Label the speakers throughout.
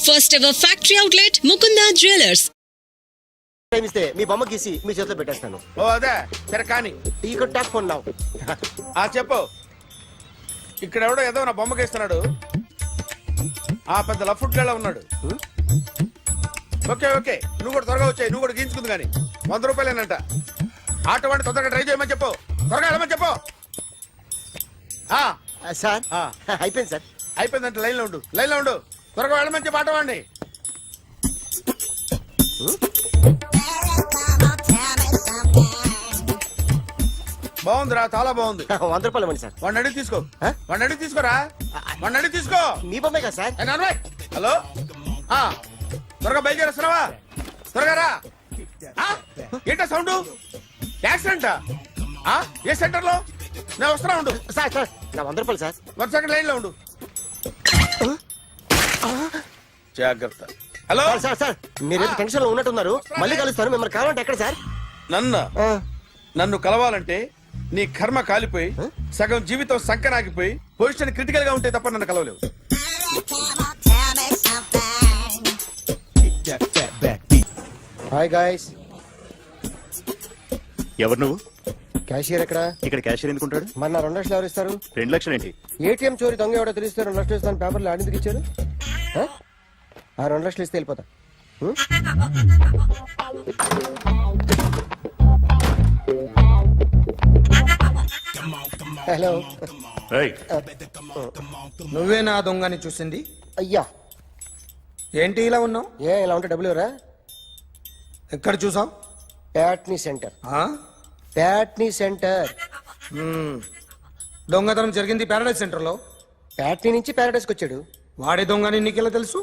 Speaker 1: First ever factory outlet, Mukunda Jewelers.
Speaker 2: ఇస్తే మీ బొమ్మ గీసి మీ చేతిలో పెట్టేస్తాను.
Speaker 3: ఓ అదే సరే కానీ
Speaker 2: ఈ కుడ్ టాక్ ఫోన్ నౌ.
Speaker 3: చెప్పు. ఇక్కడ ఎవడో ఏదో నా బొమ్మకి ఇస్తున్నాడు. ఆ పెద్ద లఫుట్ గళ్ళ ఉన్నాడు. ఓకే ఓకే నువ్వు కూడా త్వరగా వచ్చాయి. నువ్వు కూడా గీంచుకుంది కానీ 100 రూపాయలేనంట. ఆటో వాడిని తొందరగా డ్రైవ్ చేయమని చెప్పు. త్వరగా వెళ్ళమని చెప్పు.
Speaker 2: సార్ అయిపోయింది సార్.
Speaker 3: అయిపోయిందంటే లైన్లో ఉండు. లైన్లో ఉండు. త్వరగా వెళ్ళమని చెప్పు ఆటో వాడిని. బాగుందిరా చాలా బాగుంది.
Speaker 2: 100 రూపాయలు ఇవ్వండి సార్.
Speaker 3: వాడిని అడిగి తీసుకో. వాడిని అడిగి తీసుకోరా. వాడిని అడిగి తీసుకో.
Speaker 2: మీ బొమ్మే కదా సార్.
Speaker 3: హలో త్వరగా బయలుదేరేస్తున్నావా? త్వరగా రా. ఏంటా సౌండ్? యాక్సిడెంట్ ఏ సెంటర్ లో? నేను వస్తున్నా ఉండు.
Speaker 2: సార్ సార్ నా 100 రూపాయలు సార్.
Speaker 3: 1 సెకండ్ లైన్ లో ఉండు. జాగ్రత్త. హలో
Speaker 2: సార్ సార్ మీరు టెన్షన్ లో ఉన్నట్టున్నారు. మళ్ళీ కలుస్తాను. మిమ్మల్ని కావాలంటే ఎక్కడ సార్?
Speaker 3: నన్ను కలవాలంటే నీ కర్మ కాలిపోయి సగం జీవితం సంకనాగిపోయి పొజిషన్ క్రిటికల్ గా ఉంటే తప్ప నన్ను కలవలేవు.
Speaker 2: Hi guys.
Speaker 4: ఎవరు నువ్వు?
Speaker 2: క్యాషియర్ ఎక్కడ?
Speaker 4: ఇక్కడ క్యాషియర్ ఎందుకుంటాడు?
Speaker 2: మన 2 లక్షలు ఎవరు ఇస్తారు?
Speaker 4: 2 లక్షలు ఏంటి?
Speaker 2: ఏటీఎం చోరీ దొంగ ఎవడో తెలిస్తే 2 లక్షలు ఇస్తాను పేపర్లు ఆడిందుకు ఇచ్చారు. ఆ 2 లక్షలు ఇస్తే వెళ్ళిపోతా. హలో
Speaker 5: నువ్వే నా దొంగని చూసింది?
Speaker 2: అయ్యా
Speaker 5: ఏంటి ఇలా ఉన్నావు?
Speaker 2: ఇలా ఉంటే డబ్బులు ఎవరా?
Speaker 5: ఎక్కడ చూసావు?
Speaker 2: ప్యాట్నీ సెంటర్.
Speaker 5: దొంగతనం జరిగింది ప్యారడైజ్ సెంటర్ లో.
Speaker 2: ప్యాట్నీ నుంచి ప్యారడైజ్కి వచ్చాడు.
Speaker 5: వాడే దొంగని నీకెలా తెలుసు?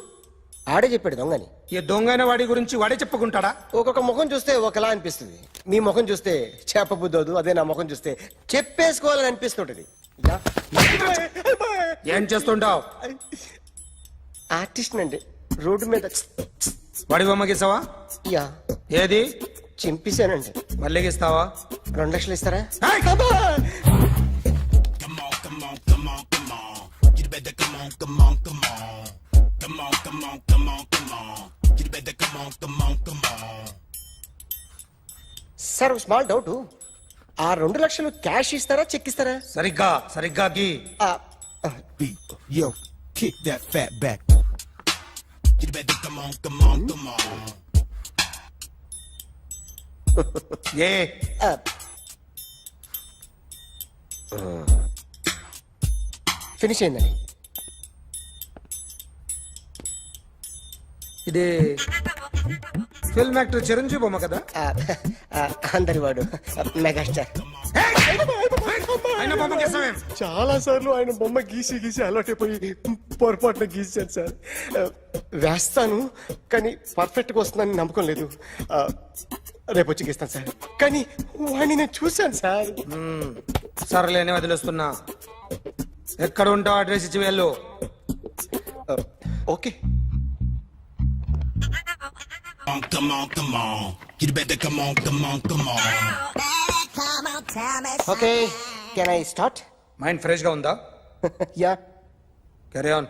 Speaker 2: ఆడే చెప్పాడు దొంగని.
Speaker 5: ఈ దొంగైన వాడి గురించి వాడే చెప్పుకుంటాడా?
Speaker 2: ఒక్కొక్క ముఖం చూస్తే ఒకలా అనిపిస్తుంది. మీ ముఖం చూస్తే చెప్పబుద్దోదు. అదే నా ముఖం చూస్తే చెప్పేసుకోవాలని అనిపిస్తుంటది.
Speaker 5: ఏం చేస్తుంటావు?
Speaker 2: ఆర్టిస్ట్ అండి. రోడ్డు మీద
Speaker 5: వాడి బొమ్మ గీసావా?
Speaker 2: యా.
Speaker 5: ఏది?
Speaker 2: చింపేశానండి.
Speaker 5: మళ్ళీ గీస్తావా?
Speaker 2: 2 లక్షలు ఇస్తారా? Sir small doubt. ఆ 2 లక్షలు క్యాష్ ఇస్తారా చెక్ ఇస్తారా?
Speaker 5: సరిగ్గా గీ.
Speaker 6: Yo, kick that fat back. You better come on.
Speaker 5: A
Speaker 2: finish అయిందండి.
Speaker 5: ఇది ఫిల్మ్ యాక్టర్ చిరంజీవి బొమ్మ కదా?
Speaker 2: అందరి వాడు మెగాస్టార్. చాలా సార్లు ఆయన బొమ్మ గీసి అలవాటైపోయి పొరపాటున గీసాను సార్. వేస్తాను కానీ పర్ఫెక్ట్గా వస్తుందని నమ్మకం లేదు. రేపు వచ్చి గీస్తాను సార్. కానీ వాడిని నేను చూశాను సార్.
Speaker 5: సర్లేని వదిలేస్తున్నా. ఎక్కడ ఉంటావు అడ్రస్ ఇచ్చి వెళ్ళు.
Speaker 2: Okay.
Speaker 6: Come on. You better come on.
Speaker 2: Okay can I start?
Speaker 5: Mind fresh గా ఉందా?
Speaker 2: Yeah.
Speaker 5: Carry on.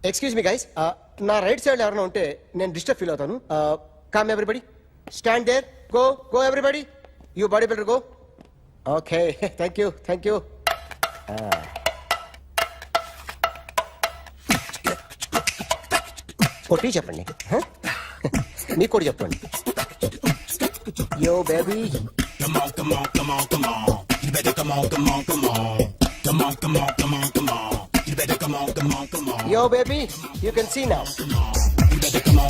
Speaker 2: Excuse me guys. నా రైట్ సైడ్ ఎవరైనా ఉంటే నేను డిస్టర్బ్ ఫీల్ అవుతాను. Come everybody, stand there. Go everybody. You body builder go. Okay thank you. కొట్టి చెప్పండి. మీకు కూడా చెప్పండి. Yo baby.
Speaker 6: Come on. You better come on. Come on. You better come on.
Speaker 2: Yo baby, you can see now.
Speaker 6: You better come on.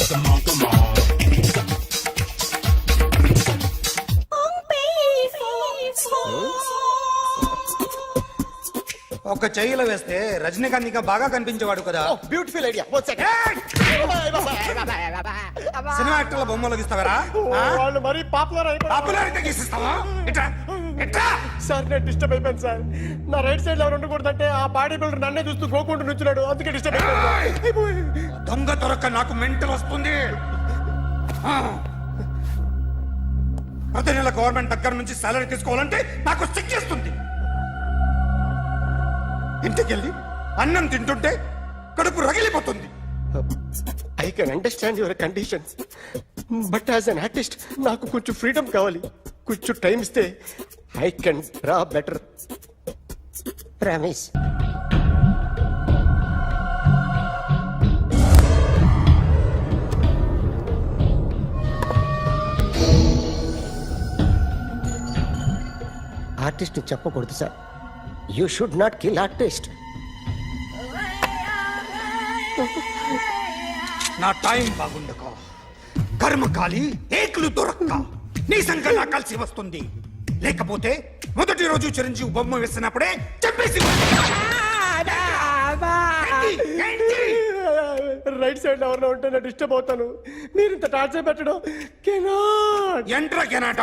Speaker 5: ఒక చెయ్యిలో వేస్తే రజనీకాంత్ ఇంకా బాగా కనిపించేవాడు కదా.
Speaker 2: Beautiful idea. One second.
Speaker 5: Cinema యాక్టర్ల బొమ్మలు గీస్తావరా?
Speaker 2: వాళ్ళు మరి
Speaker 5: పాపులర్ అయితే గీసిస్తావా?
Speaker 2: సార్ నేను డిస్టర్బ్ అయిపోయాను సార్. నా రైట్ సైడ్ ఎవరు ఉండకూడదంటే ఆ బాడీ బిల్డర్ నన్నే చూస్తూ గోకుంటూ నుంచున్నాడు. అందుకే డిస్టర్బ్ అయిపోయాను.
Speaker 5: దొంగ దొరక్క నాకు మెంటల్ వస్తుంది. ప్రతి నెల గవర్నమెంట్ దగ్గర నుంచి సాలరీ తీసుకోవాలంటే నాకు సిగ్గేస్తుంది. ఇంటికెళ్ళి అన్నం తింటుంటే కడుపు రగిలిపోతుంది.
Speaker 2: I can understand your conditions, but as an artist నాకు కొంచెం ఫ్రీడమ్ కావాలి. కొంచెం టైం ఇస్తే I can draw better. Promise. Artist చెప్పకూడదు sir. You should not kill artist.
Speaker 5: నా టైం బాగుండక కర్మకాలి ఏకులు దొరక్క నీ సంఖ్య నాకు కలిసి వస్తుంది. లేకపోతే మొదటి రోజు చిరంజీవి బొమ్మ వేసినప్పుడే చెప్పేసి
Speaker 2: రైట్ సైడ్ ఎవరిలో ఉంటే నేను డిస్టర్బ్ అవుతాను. మీరు ఇంత టార్చర్ పెట్టడం కెనాట్.
Speaker 5: ఎంట్రా కెనాట.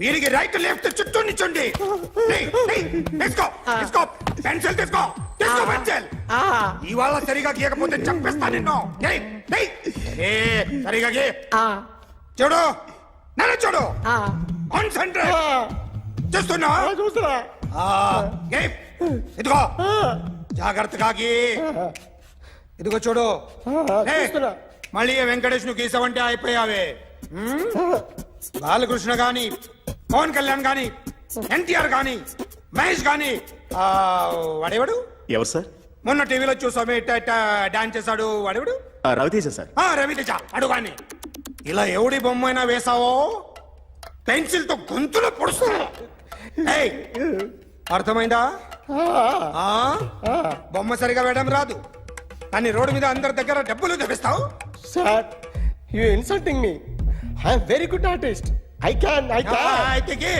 Speaker 5: వీరికి రైట్ లెఫ్ట్ చుట్టూ నిచ్చండి. తీసుకో తీసుకో పెన్సిల్ తీసుకో తీసుకో పెన్సిల్. ఇవాళ సరిగా గీయకపోతే చంపేస్తా నిన్ను. సరిగా గీ. చూడు నన్ను చూడు. కాన్సంట్రేట్ చేస్తున్నా.
Speaker 2: చూస్తున్నా.
Speaker 5: ఇదిగో జాగ్రత్తగా గీ. ఇదిగో చూడు.
Speaker 2: చూస్తున్నా.
Speaker 5: మళ్ళీ వెంకటేష్ ను గీసావంటే అయిపోయావే. బాలకృష్ణ గాని పవన్ కళ్యాణ్ గాని ఎన్టీఆర్ గాని మహేష్ గాని వాడేవాడు
Speaker 4: ఎవరు సార్?
Speaker 5: మొన్న టీవీలో చూసామే డాన్స్ చేశాడు వాడేవాడు?
Speaker 4: రవితేజ సార్.
Speaker 5: రవితేజ అడు గాని. ఇలా ఎవడి బొమ్మ అయినా వేసావో పెన్సిల్ తో గొంతులో పొడుస్తా. అర్థమైందా? బొమ్మ సరిగా వేయడం రాదు కానీ రోడ్డు మీద అందరి దగ్గర డబ్బులు తెప్పిస్తావు.
Speaker 2: Sir you insulting me. I'm very good artist. I can
Speaker 5: అయితే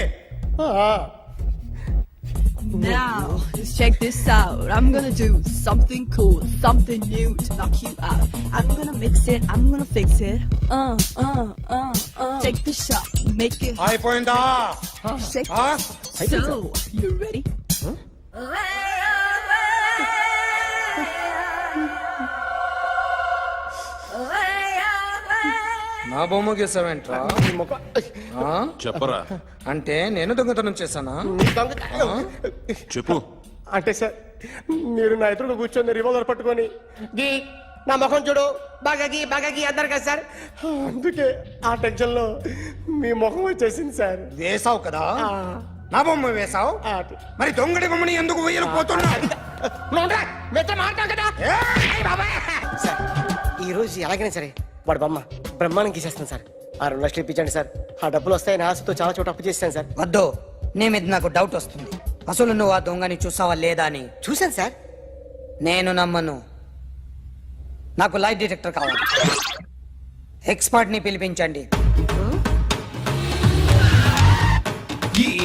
Speaker 7: Now, just check this out. I'm gonna do something cool, something new to knock you out. I'm gonna mix it, I'm gonna fix it. Take the shot, make it
Speaker 5: అయిపోయిందా?
Speaker 7: shake. So, you ready?
Speaker 5: నా బొమ్మ గీసావేంట్రా?
Speaker 4: చెప్పరా.
Speaker 5: అంటే నేను దొంగతనం చేశానా?
Speaker 4: చెప్పు.
Speaker 2: అంటే సార్ మీరు నా ఎదురుగా కూర్చొని రివాల్వర్ పట్టుకొని గీ నా ముఖం చూడు బాగా గీ అన్నారు కదా సార్. అందుకే ఆ టెన్షన్ లో మీ ముఖం వచ్చేసింది సార్.
Speaker 5: వేసావు కదా, నా బొమ్మ వేసావు. మరి దొంగడి బొమ్మని ఎందుకు వేయలేకపోతున్నా?
Speaker 2: సార్ ఈ రోజు ఎలాగైనా సరే వాడు బొమ్మ బ్రహ్మాండం గీసేస్తాను సార్. 6 లక్షలు ఇప్పించండి సార్. ఆ డబ్బులు వస్తాయని ఆశతో చాలా చోట అప్పు చేస్తాను సార్.
Speaker 8: వద్దు, నీ మీద నాకు డౌట్ వస్తుంది. అసలు నువ్వు ఆ దొంగని చూసావా లేదా అని.
Speaker 2: చూశాను సార్.
Speaker 8: నేను నమ్మను. నాకు లైట్ డిటెక్టర్ కావాలి. ఎక్స్పర్ట్ ని పిలిపించండి.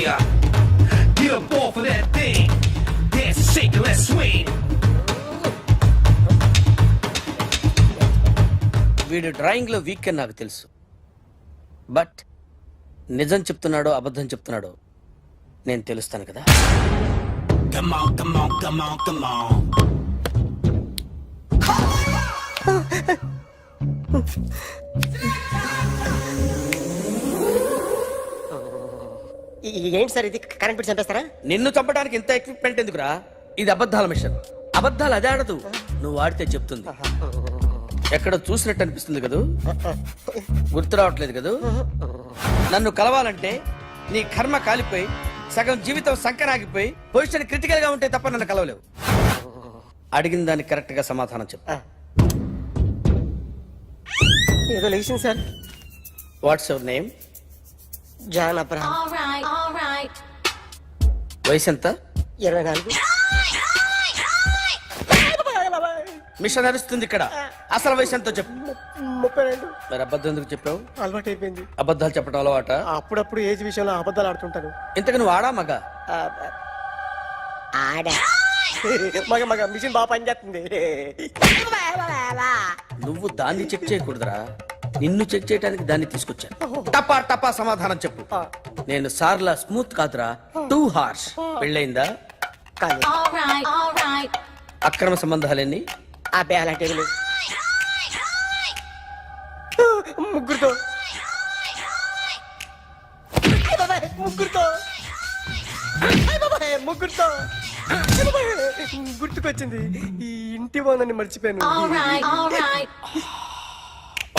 Speaker 6: Yeah, get up off of that thing. Dance, shake, and let's swing.
Speaker 9: వీడు డ్రాయింగ్ లో వీక్ అని నాకు తెలుసు. బట్ నిజం చెప్తున్నాడో అబద్ధం చెప్తున్నాడో నేను తెలుస్తాను కదా.
Speaker 6: Come on, come on, come on, come on.
Speaker 2: ఏంటి సార్ ఇది? కరెంట్ బిల్ చంపేస్తారా?
Speaker 9: నిన్ను చంపడానికి ఇంత ఎక్విప్మెంట్ ఎందుకురా? ఇది అబద్ధాల మిషన్. అబద్ధాలు అదే ఆడదు, నువ్వు ఆడితే చెప్తుంది. ఎక్కడ చూసినట్టు అనిపిస్తుంది కదూ? గుర్తు రావట్లేదు కదూ? నన్ను కలవాలంటే నీ కర్మ కాలిపోయి సగం జీవితం సంకనాగిపోయి పొజిషన్ క్రిటికల్ గా ఉంటే తప్ప నన్ను కలవలేవు. అడిగిన దానికి కరెక్ట్ గా సమాధానం చెప్పు.
Speaker 2: ఏదో లేచింది sir.
Speaker 9: What's your name?
Speaker 2: John Abraham.
Speaker 9: వయసు ఎంత?
Speaker 2: 24.
Speaker 9: మిషన్ నడుస్తుంది ఇక్కడ. అసలు వయసు ఎంతో చెప్పు.
Speaker 2: 32.
Speaker 9: మరి అబద్ధం ఎందుకు చెప్పావు?
Speaker 2: అలవాటు అయిపోయింది.
Speaker 9: అబద్ధాలు చెప్పడం అలవాట?
Speaker 2: అప్పుడప్పుడు ఏజ్ విషయంలో అబద్ధాలు ఆడుతుంటాను.
Speaker 9: ఇంతకు నువ్వు ఆడా మగ?
Speaker 2: ఆడా. మగ మిషన్ బాగా పనిచేస్తుంది.
Speaker 9: నువ్వు దాన్ని చెక్ చేయకూడదురా, నిన్ను చెక్ చేయడానికి దాన్ని తీసుకొచ్చాను. టపా టపా సమాధానం చెప్పు. నేను సార్లా స్మూత్ కాదురా, టూ హార్ష్. పెళ్ళయిందా?
Speaker 2: కానీ
Speaker 9: అక్రమ సంబంధాలన్నీ?
Speaker 2: అబ్బే అలాంటి ముగ్గురుతో ముగ్గురుతో గుర్తుకొచ్చింది, ఈ ఇంటి వాళ్ళని మర్చిపోయాను.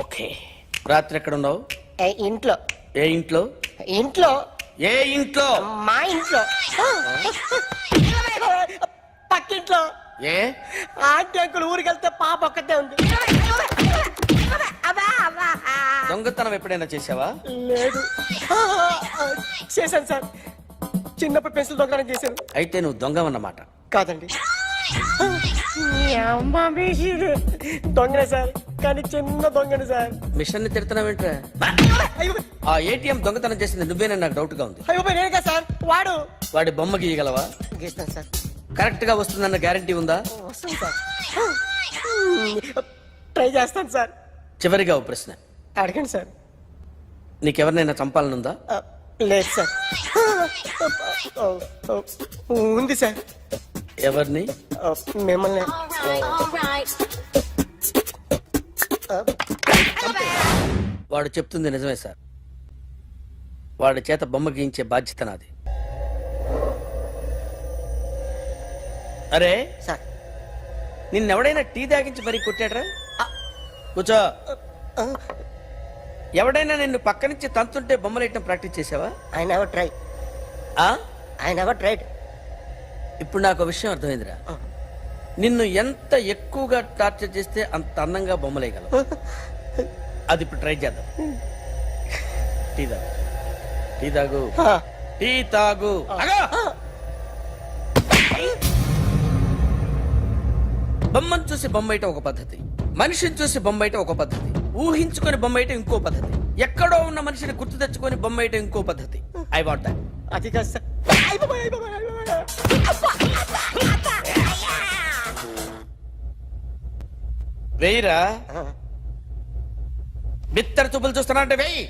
Speaker 9: ఓకే, రాత్రి ఎక్కడ ఉన్నావు?
Speaker 2: ఇంట్లో.
Speaker 9: ఏ ఇంట్లో?
Speaker 2: ఇంట్లో.
Speaker 9: ఏ ఇంట్లో?
Speaker 2: మా ఇంట్లో. పక్కింట్లో.
Speaker 9: ఏ
Speaker 2: ఆంటీ అంకుల్ ఊరికి వెళ్తే పాప ఒక్కతే ఉంది.
Speaker 9: దొంగతనం ఎప్పుడైనా చేసావా?
Speaker 2: లేదు. చేశాను సార్, చిన్నప్పుడు పెన్సిల్ దొంగతనం చేశాను.
Speaker 9: అయితే నువ్వు దొంగవన్నమాట.
Speaker 2: కాదండి, దొంగనే సార్, కానీ చిన్న దొంగని సార్.
Speaker 9: మిషన్ ని తిడుతున్నావేంట్రా?
Speaker 2: అయ్యో
Speaker 9: ఆ ఏటీఎం దొంగతనం చేసింది నువ్వేనని నాకు డౌట్ గా ఉంది.
Speaker 2: అయ్యో నేనే కదా సార్, వాడు.
Speaker 9: వాడి బొమ్మ గీయగలవా?
Speaker 2: గీస్తాను సార్.
Speaker 9: కరెక్ట్ గా వస్తుందన్న గ్యారంటీ ఉందా?
Speaker 2: వస్తాను సార్, ట్రై చేస్తాను సార్.
Speaker 9: చివరిగా ఓ ప్రశ్న
Speaker 2: అడగండి సార్.
Speaker 9: నీకెవరినైనా చంపాలనుందా?
Speaker 2: లేదు సార్. ఉంది సార్.
Speaker 9: ఎవరిని?
Speaker 2: మిమ్మల్ని.
Speaker 9: వాడు చెప్తుంది నిజమే సార్. వాడి చేత బొమ్మ గీయించే బాధ్యత నాది. అరే
Speaker 2: సార్,
Speaker 9: నిన్నెవడైనా టీ తాగించి మరీ కొట్టాడ్రా? కూర్చో. ఎవడైనా నిన్ను పక్క నుంచి తంతుంటే బొమ్మలేయటం ప్రాక్టీస్ చేసావా?
Speaker 2: I never try. I never tried.
Speaker 9: ఇప్పుడు నాకు విషయం అర్థమైందిరా. నిన్ను ఎంత ఎక్కువగా టార్చర్ చేస్తే అంత అందంగా బొమ్మలేయగలవు. అది ఇప్పుడు ట్రై చేద్దాం. టీ తాగు, టీ తాగు, టీ తాగు. బొమ్మను చూసి బొమ్మయటం ఒక పద్ధతి, మనిషిని చూసి బొమ్మయటం ఒక పద్ధతి, ఊహించుకొని బొమ్మయటం ఇంకో పద్ధతి, ఎక్కడో ఉన్న మనిషిని గుర్తు తెచ్చుకొని బొమ్మయటం ఇంకో పద్ధతి. I want that.
Speaker 2: అది కాదు సార్.
Speaker 9: వెయ్యిరా. బిత్తర చూపులు చూస్తున్నా అంటే వెయ్యి.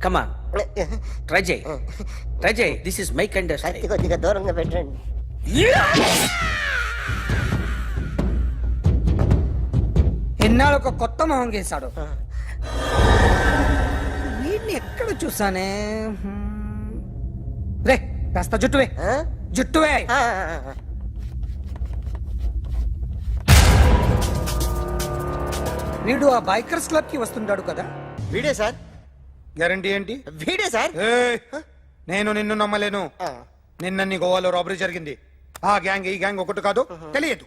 Speaker 9: కమాన్, ట్రై చేయి, ట్రై చేయి. This is my kind of style.
Speaker 2: కొద్దిగా దూరంగా పెట్టండి.
Speaker 8: ఎన్నాళ్ళు ఒక కొత్త మొహం గీశాడు. వీడిని ఎక్కడ చూసానే? రే కాస్త జుట్టువే, జుట్టువే. వీడు ఆ బైకర్స్ క్లబ్ కి వస్తుంటాడు కదా?
Speaker 2: వీడే సార్.
Speaker 5: గ్యారంటీ ఏంటి?
Speaker 2: వీడే సార్.
Speaker 5: ఏయ్, నేను నిన్ను నమ్మలేను. నిన్న నీ గోవాలో రాబరీ జరిగింది. ఆ గ్యాంగ్ ఈ గ్యాంగ్ ఒకటి కాదు, తెలియదు.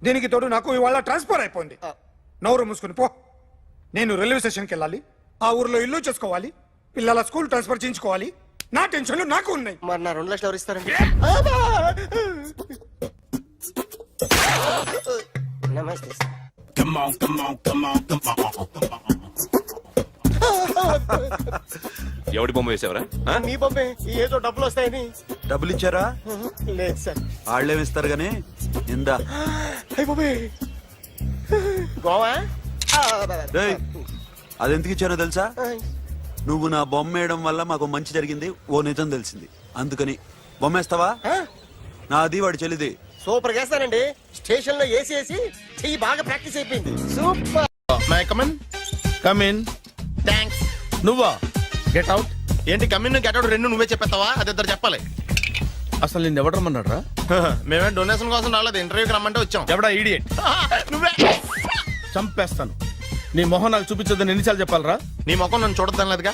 Speaker 5: దీనికి తోడు నాకు ఇవాళ ట్రాన్స్ఫర్ అయిపోయింది. నోరు మూసుకుని పో. నేను రైల్వే స్టేషన్కి వెళ్ళాలి, ఆ ఊర్లో ఇల్లు చేసుకోవాలి, పిల్లల స్కూల్ ట్రాన్స్ఫర్ చేయించుకోవాలి. నా టెన్షన్లు నాకు ఉన్నాయి.
Speaker 2: మరి నా 2 లక్షలు ఎవరు ఇస్తారండి? నమస్తే sir.
Speaker 6: Come on, come on, come on, come on, come on.
Speaker 4: ఎవడి బొమ్మ వేసావరా?
Speaker 2: మీ బొమ్మే, ఏదో డబ్బులు వస్తాయని.
Speaker 10: డబ్బులు ఇచ్చారా?
Speaker 2: లేదు సార్.
Speaker 10: వాళ్ళేమి ఇస్తారు గానీ ఇందా.
Speaker 2: అయ్య బాబే, గోవా.
Speaker 10: రేయ్, అదెందుకు ఇచ్చానో తెలుసా? నువ్వు నా బొమ్మ వేయడం వల్ల మాకు మంచి జరిగింది, ఓ నిజం తెలిసింది. అందుకని బొమ్మేస్తావా? నాది వాడి చెల్లిది.
Speaker 2: సూపర్ చేస్తానండి. స్టేషన్ లో ఏసీ వేసి చెయ్యి బాగా ప్రాక్టీస్ అయిపోయింది. Super.
Speaker 3: My come on. Come in.
Speaker 2: Thanks.
Speaker 3: నువ్వా? Get out.
Speaker 11: ఏంటి కమ్యూన్ గెట్ అవుట్ రెండు నువ్వే చెప్పేస్తావా? అది ఇద్దరు చెప్పాలి.
Speaker 3: అసలు నిన్ను ఎవడు రమ్మన్నాడు రా?
Speaker 11: మేమే డొనేషన్ కోసం రాలేదు, ఇంటర్వ్యూకి రమ్మంటే వచ్చాం.
Speaker 3: ఎవడా ఈడియట్?
Speaker 11: నువ్వే.
Speaker 3: చంపేస్తాను. నీ మొహం నాకు చూపించొద్దని ఎన్నిసార్లు చెప్పాలరా?
Speaker 11: నీ ముఖం నన్ను చూడద్దాం లేదుగా.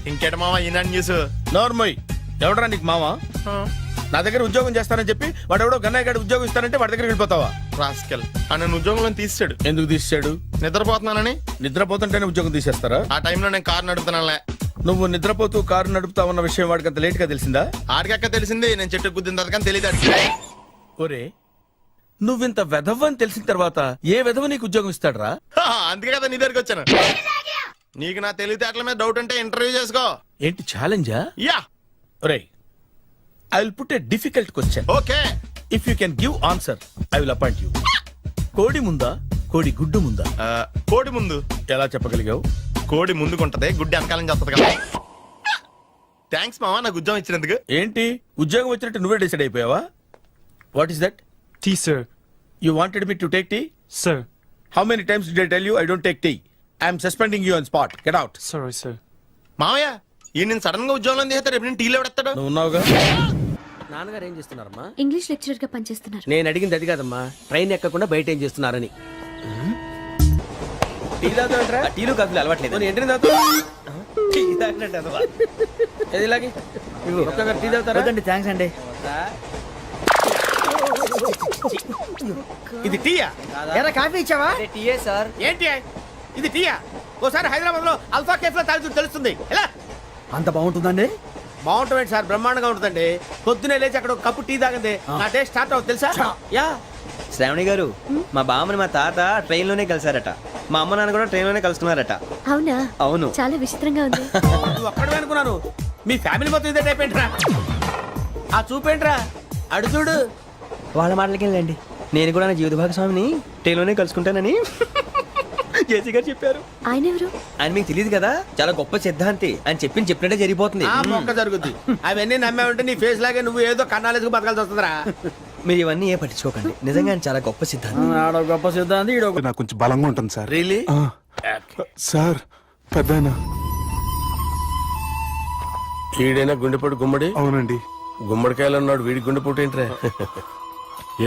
Speaker 11: ఇంకేట మామ ఈనాడు న్యూస్.
Speaker 3: నోర్మోయ్, ఎవడరా నీకు మావా? నా దగ్గర ఉద్యోగం చేస్తానని చెప్పి వాడు ఎవడో గన్నయ్య గారి ఉద్యోగం ఇస్తానంటే వాడి దగ్గర వెళ్ళిపోతావా?
Speaker 11: రాస్కెల్. నన్ను ఉద్యోగంలో తీసాడు.
Speaker 3: ఎందుకు తీసాడు?
Speaker 11: నిద్రపోతున్నానని.
Speaker 3: నిద్రపోతుంటేనే ఉద్యోగం తీసేస్తారా?
Speaker 11: ఆ టైంలో నేను కారు నడుపుతున్నానులే.
Speaker 3: నువ్వు నిద్రపోతూ కారు నడుపుతా ఉన్న విషయం వాడికి అంత లేట్ గా తెలిసిందా?
Speaker 11: ఆడికక్క తెలిసింది, నేను చెట్టు గుద్దిన తర్వాత కానీ తెలియదు.
Speaker 3: ఒరే, నువ్వింత వెధవ్ అని తెలిసిన తర్వాత ఏ వెధవ నీకు ఉద్యోగం ఇస్తాడరా?
Speaker 11: అందుకే కదా నీ దగ్గరికి వచ్చాను. నీకు నా తెలివితేటల మీద డౌట్ అంటే ఇంటర్వ్యూ చేసుకో.
Speaker 3: ఏంటి ఛాలెంజా?
Speaker 11: యా.
Speaker 3: ఒరే, I will put a difficult question.
Speaker 11: Okay.
Speaker 3: If you can give answer I will appoint you. కోడి ముందా, కోడి గుడ్డు ముందా?
Speaker 11: కోడి ముందు.
Speaker 3: ఎలా చెప్పగలిగావు?
Speaker 11: కోడి ముందుకుంటది, గుడ్డి వెనకాలం చేస్తుంది కదా. థ్యాంక్స్ మామ నాకు ఉద్యోగం ఇచ్చినందుకు.
Speaker 3: ఏంటి ఉద్యోగం వచ్చినట్టు నువ్వే డిసైడ్ అయిపోయావా? What is that?
Speaker 10: Tea sir.
Speaker 3: You wanted me to take tea?
Speaker 10: Sir.
Speaker 3: How many times did I tell you I don't take tea? I am suspending you on spot. Get out.
Speaker 10: Sorry, sir.
Speaker 11: మామయ్య ఈ నేను sudden గా ఉద్యోగంలో దిగుతాడు రేపు నేను టీలో పెడతాడు.
Speaker 9: నువ్వు ఉన్నావుగా. నాన్నగారు ఏం చేస్తున్నారమ్మా?
Speaker 12: ఇంగ్లీష్ లెక్చరర్ గా పనిచేస్తున్నారు.
Speaker 9: నేను అడిగింది అది కాదమ్మా, ట్రైన్ ఎక్కకుండా బయట ఏం చేస్తున్నారని. టీ తాగుతాంట్రా? టీలు కాఫీలు అలవాట్లేదు. ఏంటి తాగుతావు? టీ తాగినట్టు అదవా. ఏది ఇలాగే ఒక్కగా టీ తాగుతారా? థ్యాంక్స్ అండి.
Speaker 3: ఇది టీయా?
Speaker 8: ఎరా కాఫీ ఇచ్చావా? టీయే సార్.
Speaker 3: ఏంటి ఇది టీయా? ఓసారి హైదరాబాద్ లో అల్ఫా కేఫ్ లో తాగుతూ తెలుస్తుంది. ఎలా
Speaker 8: అంత బాగుంటుందండి?
Speaker 3: బాగుంటుంది సార్, బ్రహ్మాండంగా ఉంటుందండి. పొద్దునే లేచి అక్కడ ఒక కప్పు టీ తాగింది నా డే స్టార్ట్ అవుతుంది తెలుసా? యా.
Speaker 9: శ్రావణి గారు, మా బామ్మని మా తాత ట్రైన్ లోనే కలిసారట. మా అమ్మ నాన్న కూడా ట్రైన్ లోనే కలుసుకున్నారట.
Speaker 12: అవునా?
Speaker 9: అవును.
Speaker 12: చాలా విచిత్రంగా ఉంది.
Speaker 3: నువ్వు ఒక్కడే అనుకున్నాను, మీ ఫ్యామిలీ మొత్తం ఇదే టైప్ ఏంట్రా? ఆ చూపేంట్రా అడు చూడు.
Speaker 9: వాళ్ళ మాటలకి వెళ్ళండి. నేను కూడా నా జీవిత భాగస్వామిని ట్రైన్ లోనే కలుసుకుంటానని జేసీ గారు చెప్పారు.
Speaker 12: ఆయన ఎవరు?
Speaker 9: ఆయన మీకు తెలియదు కదా, చాలా గొప్ప సిద్ధాంతి అని చెప్పినట్టే జరిగిపోతుంది.
Speaker 3: ఆ మొక్క జరుగుద్ది. అవన్నీ నమ్మే ఉంటే నీ ఫేస్ లాగే నువ్వు ఏదో కన్నాలేసుకు బతకాల్సి వస్తుందిరా.
Speaker 9: మీరు ఇవన్నీ ఏ పట్టించుకోకండి. నిజంగా ఆయన చాలా గొప్ప సిద్ధాంతి.
Speaker 5: గొప్ప సిద్ధాంతి.
Speaker 6: నాకు కొంచెం బలంగా ఉంటుంది సార్.
Speaker 3: రియలీ?
Speaker 6: సార్ పెద్దయినా.
Speaker 3: ఈడైనా గుండెపోటు గుమ్మడి?
Speaker 6: అవునండి.
Speaker 3: గుమ్మడికాయలు అన్నాడు, వీడి గుండెపోటు ఏంట్రా?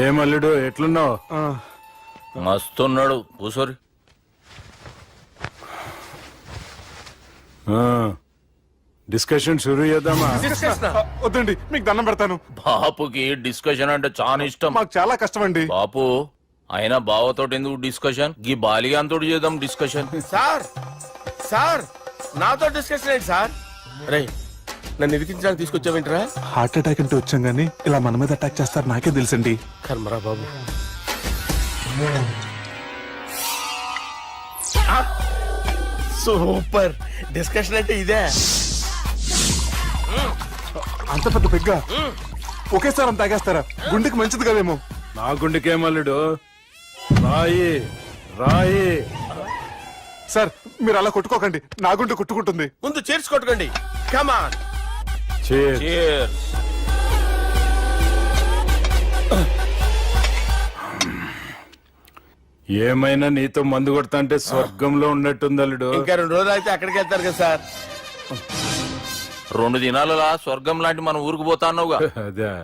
Speaker 6: ఏమల్లుడు ఎట్లున్నావు?
Speaker 4: మస్తున్నాడు కూసోరి.
Speaker 6: డిస్కషన్ షురూ చేద్దామా? వద్దండి, మీకు దండం పెడతాను.
Speaker 4: బాపుకి డిస్కషన్ అంటే చాలా ఇష్టం.
Speaker 6: మాకు చాలా కష్టం అండి.
Speaker 4: బాపు అయినా బావతోటి ఎందుకు డిస్కషన్? గీ బాలిగాంతోటి చేద్దాం డిస్కషన్.
Speaker 3: సార్ సార్ నాతో డిస్కషన్ ఏంటి సార్? రే నన్ను ఇరికించడానికి తీసుకొచ్చావేంట్రా?
Speaker 6: హార్ట్ అటాక్ అంటే వచ్చాం గానీ ఇలా మన మీద అటాక్ చేస్తారు నాకే తెలుసండి.
Speaker 3: కర్మరా బాబు. సూపర్ డిస్కషన్ అంటే ఇదే.
Speaker 6: అంత పెద్ద పెగ్గా ఒకేసారి అంత తాగేస్తారా? గుండెకి మంచిది కదేమో. నా గుండెకేమల్లుడు రాయి రాయి. సార్ మీరు అలా కొట్టుకోకండి, నా గుండె కొట్టుకుంటుంది.
Speaker 3: ముందు చేర్చి కొట్టుకోండి. కమాన్.
Speaker 4: Cheers.
Speaker 6: ఏమైనా నీతో మందు కొడతా అంటే స్వర్గంలో ఉన్నట్టుంది అల్లుడు.
Speaker 3: ఇంకా 2 రోజులు అయితే అక్కడికి వెళ్తారు కదా సార్.
Speaker 4: 2 దినాలలా స్వర్గం లాంటి మన ఊరికి పోతాన్నావుగా.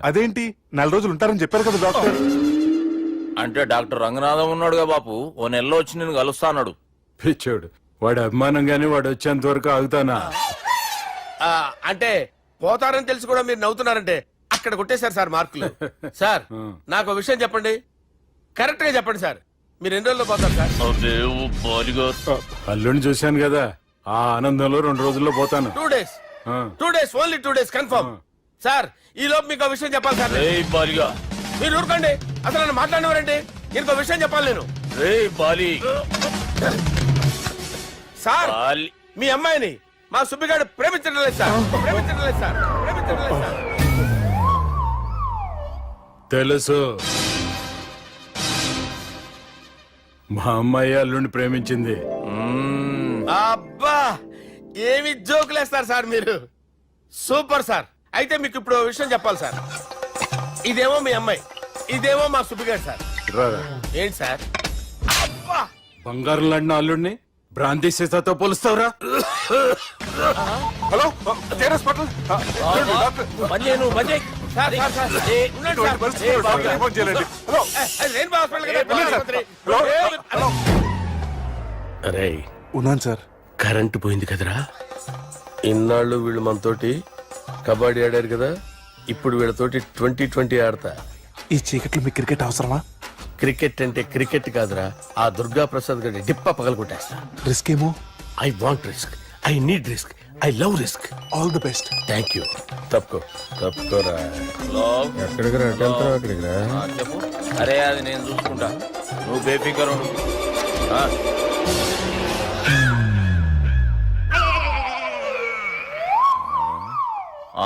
Speaker 6: అదేంటి 4 రోజులు ఉంటారని చెప్పారు కదా డాక్టర్.
Speaker 4: అంటే డాక్టర్ రంగనాథం ఉన్నాడుగా బాపు, ఓ నెలలో వచ్చి నేను కలుస్తా అన్నాడు.
Speaker 6: పిచ్చోడు, వాడి అభిమానం గాని వాడు వచ్చేంత వరకు ఆగుతానా?
Speaker 3: అంటే పోతారని తెలిసి కూడా మీరు నవ్వుతున్నారంటే అక్కడ కొట్టేశారు సార్ మార్కులు. సార్ నాకు విషయం చెప్పండి, కరెక్ట్ గా చెప్పండి సార్. మీరు ఎన్ని రోజుల్లో పోతారు సార్?
Speaker 6: అల్లుడిని చూశాను కదా, ఆ ఆనందంలో 2 రోజుల్లో పోతాను.
Speaker 3: 2 days. 2 days, only 2 days confirm. Sir ఈ లోపు మీకు విషయం చెప్పాలి సార్. మీరు ఊరుకోండి, అసలు నన్ను మాట్లాడినవారండి. ఇంకో విషయం చెప్పాలి నేను. సార్ మీ అమ్మాయిని మా సుబ్బిగాడు ప్రేమించడం లేదు సార్. ప్రేమించడం లేదు సార్. ప్రేమించడం లేదు సార్.
Speaker 6: తెలుసు, మా అమ్మాయి అల్లుడిని ప్రేమించింది.
Speaker 3: అబ్బా ఏమి జోకులేస్తారు సార్ మీరు. Super sir. అయితే మీకు ఇప్పుడు ఓ విషయం చెప్పాలి సార్. ఇదేమో మీ అమ్మాయి, ఇదేమో మా సుబ్బిగాడు సార్.
Speaker 6: రారా.
Speaker 3: ఏంటి సార్? అబ్బా
Speaker 6: బంగారం లాంటి అల్లుడిని భ్రాంతి సీతతో పోలుస్తావురా? హలో కేరస్ పటల్.
Speaker 3: Sir, sir, sir. ఉండండి సార్. రెయిన్బో హాస్పిటల్ కదా. అరే
Speaker 6: ఉన్నాను సార్.
Speaker 3: కరెంటు పోయింది కదరా. ఇన్నాళ్ళు వీళ్ళు మనతోటి కబడ్డీ ఆడారు కదా, ఇప్పుడు వీళ్ళతోటి 2020 ఆడతా.
Speaker 6: ఈ చీకట్లో మీకు క్రికెట్ అవసరమా?
Speaker 3: క్రికెట్ అంటే క్రికెట్ కాదురా, ఆ దుర్గా ప్రసాద్ గారి డిప్ప పగల కొట్టేస్తా.
Speaker 6: రిస్క్ ఏమో.
Speaker 3: I want risk, I need risk, I love risk.
Speaker 6: All the best.
Speaker 3: Thank you. తప్పుకోరా. ఎక్కడికి రా? అక్కడికి రా.
Speaker 4: చెప్పు. అరే అది నేను చూసుకుంటా, నువ్వు బేఫికర్ ఉండు.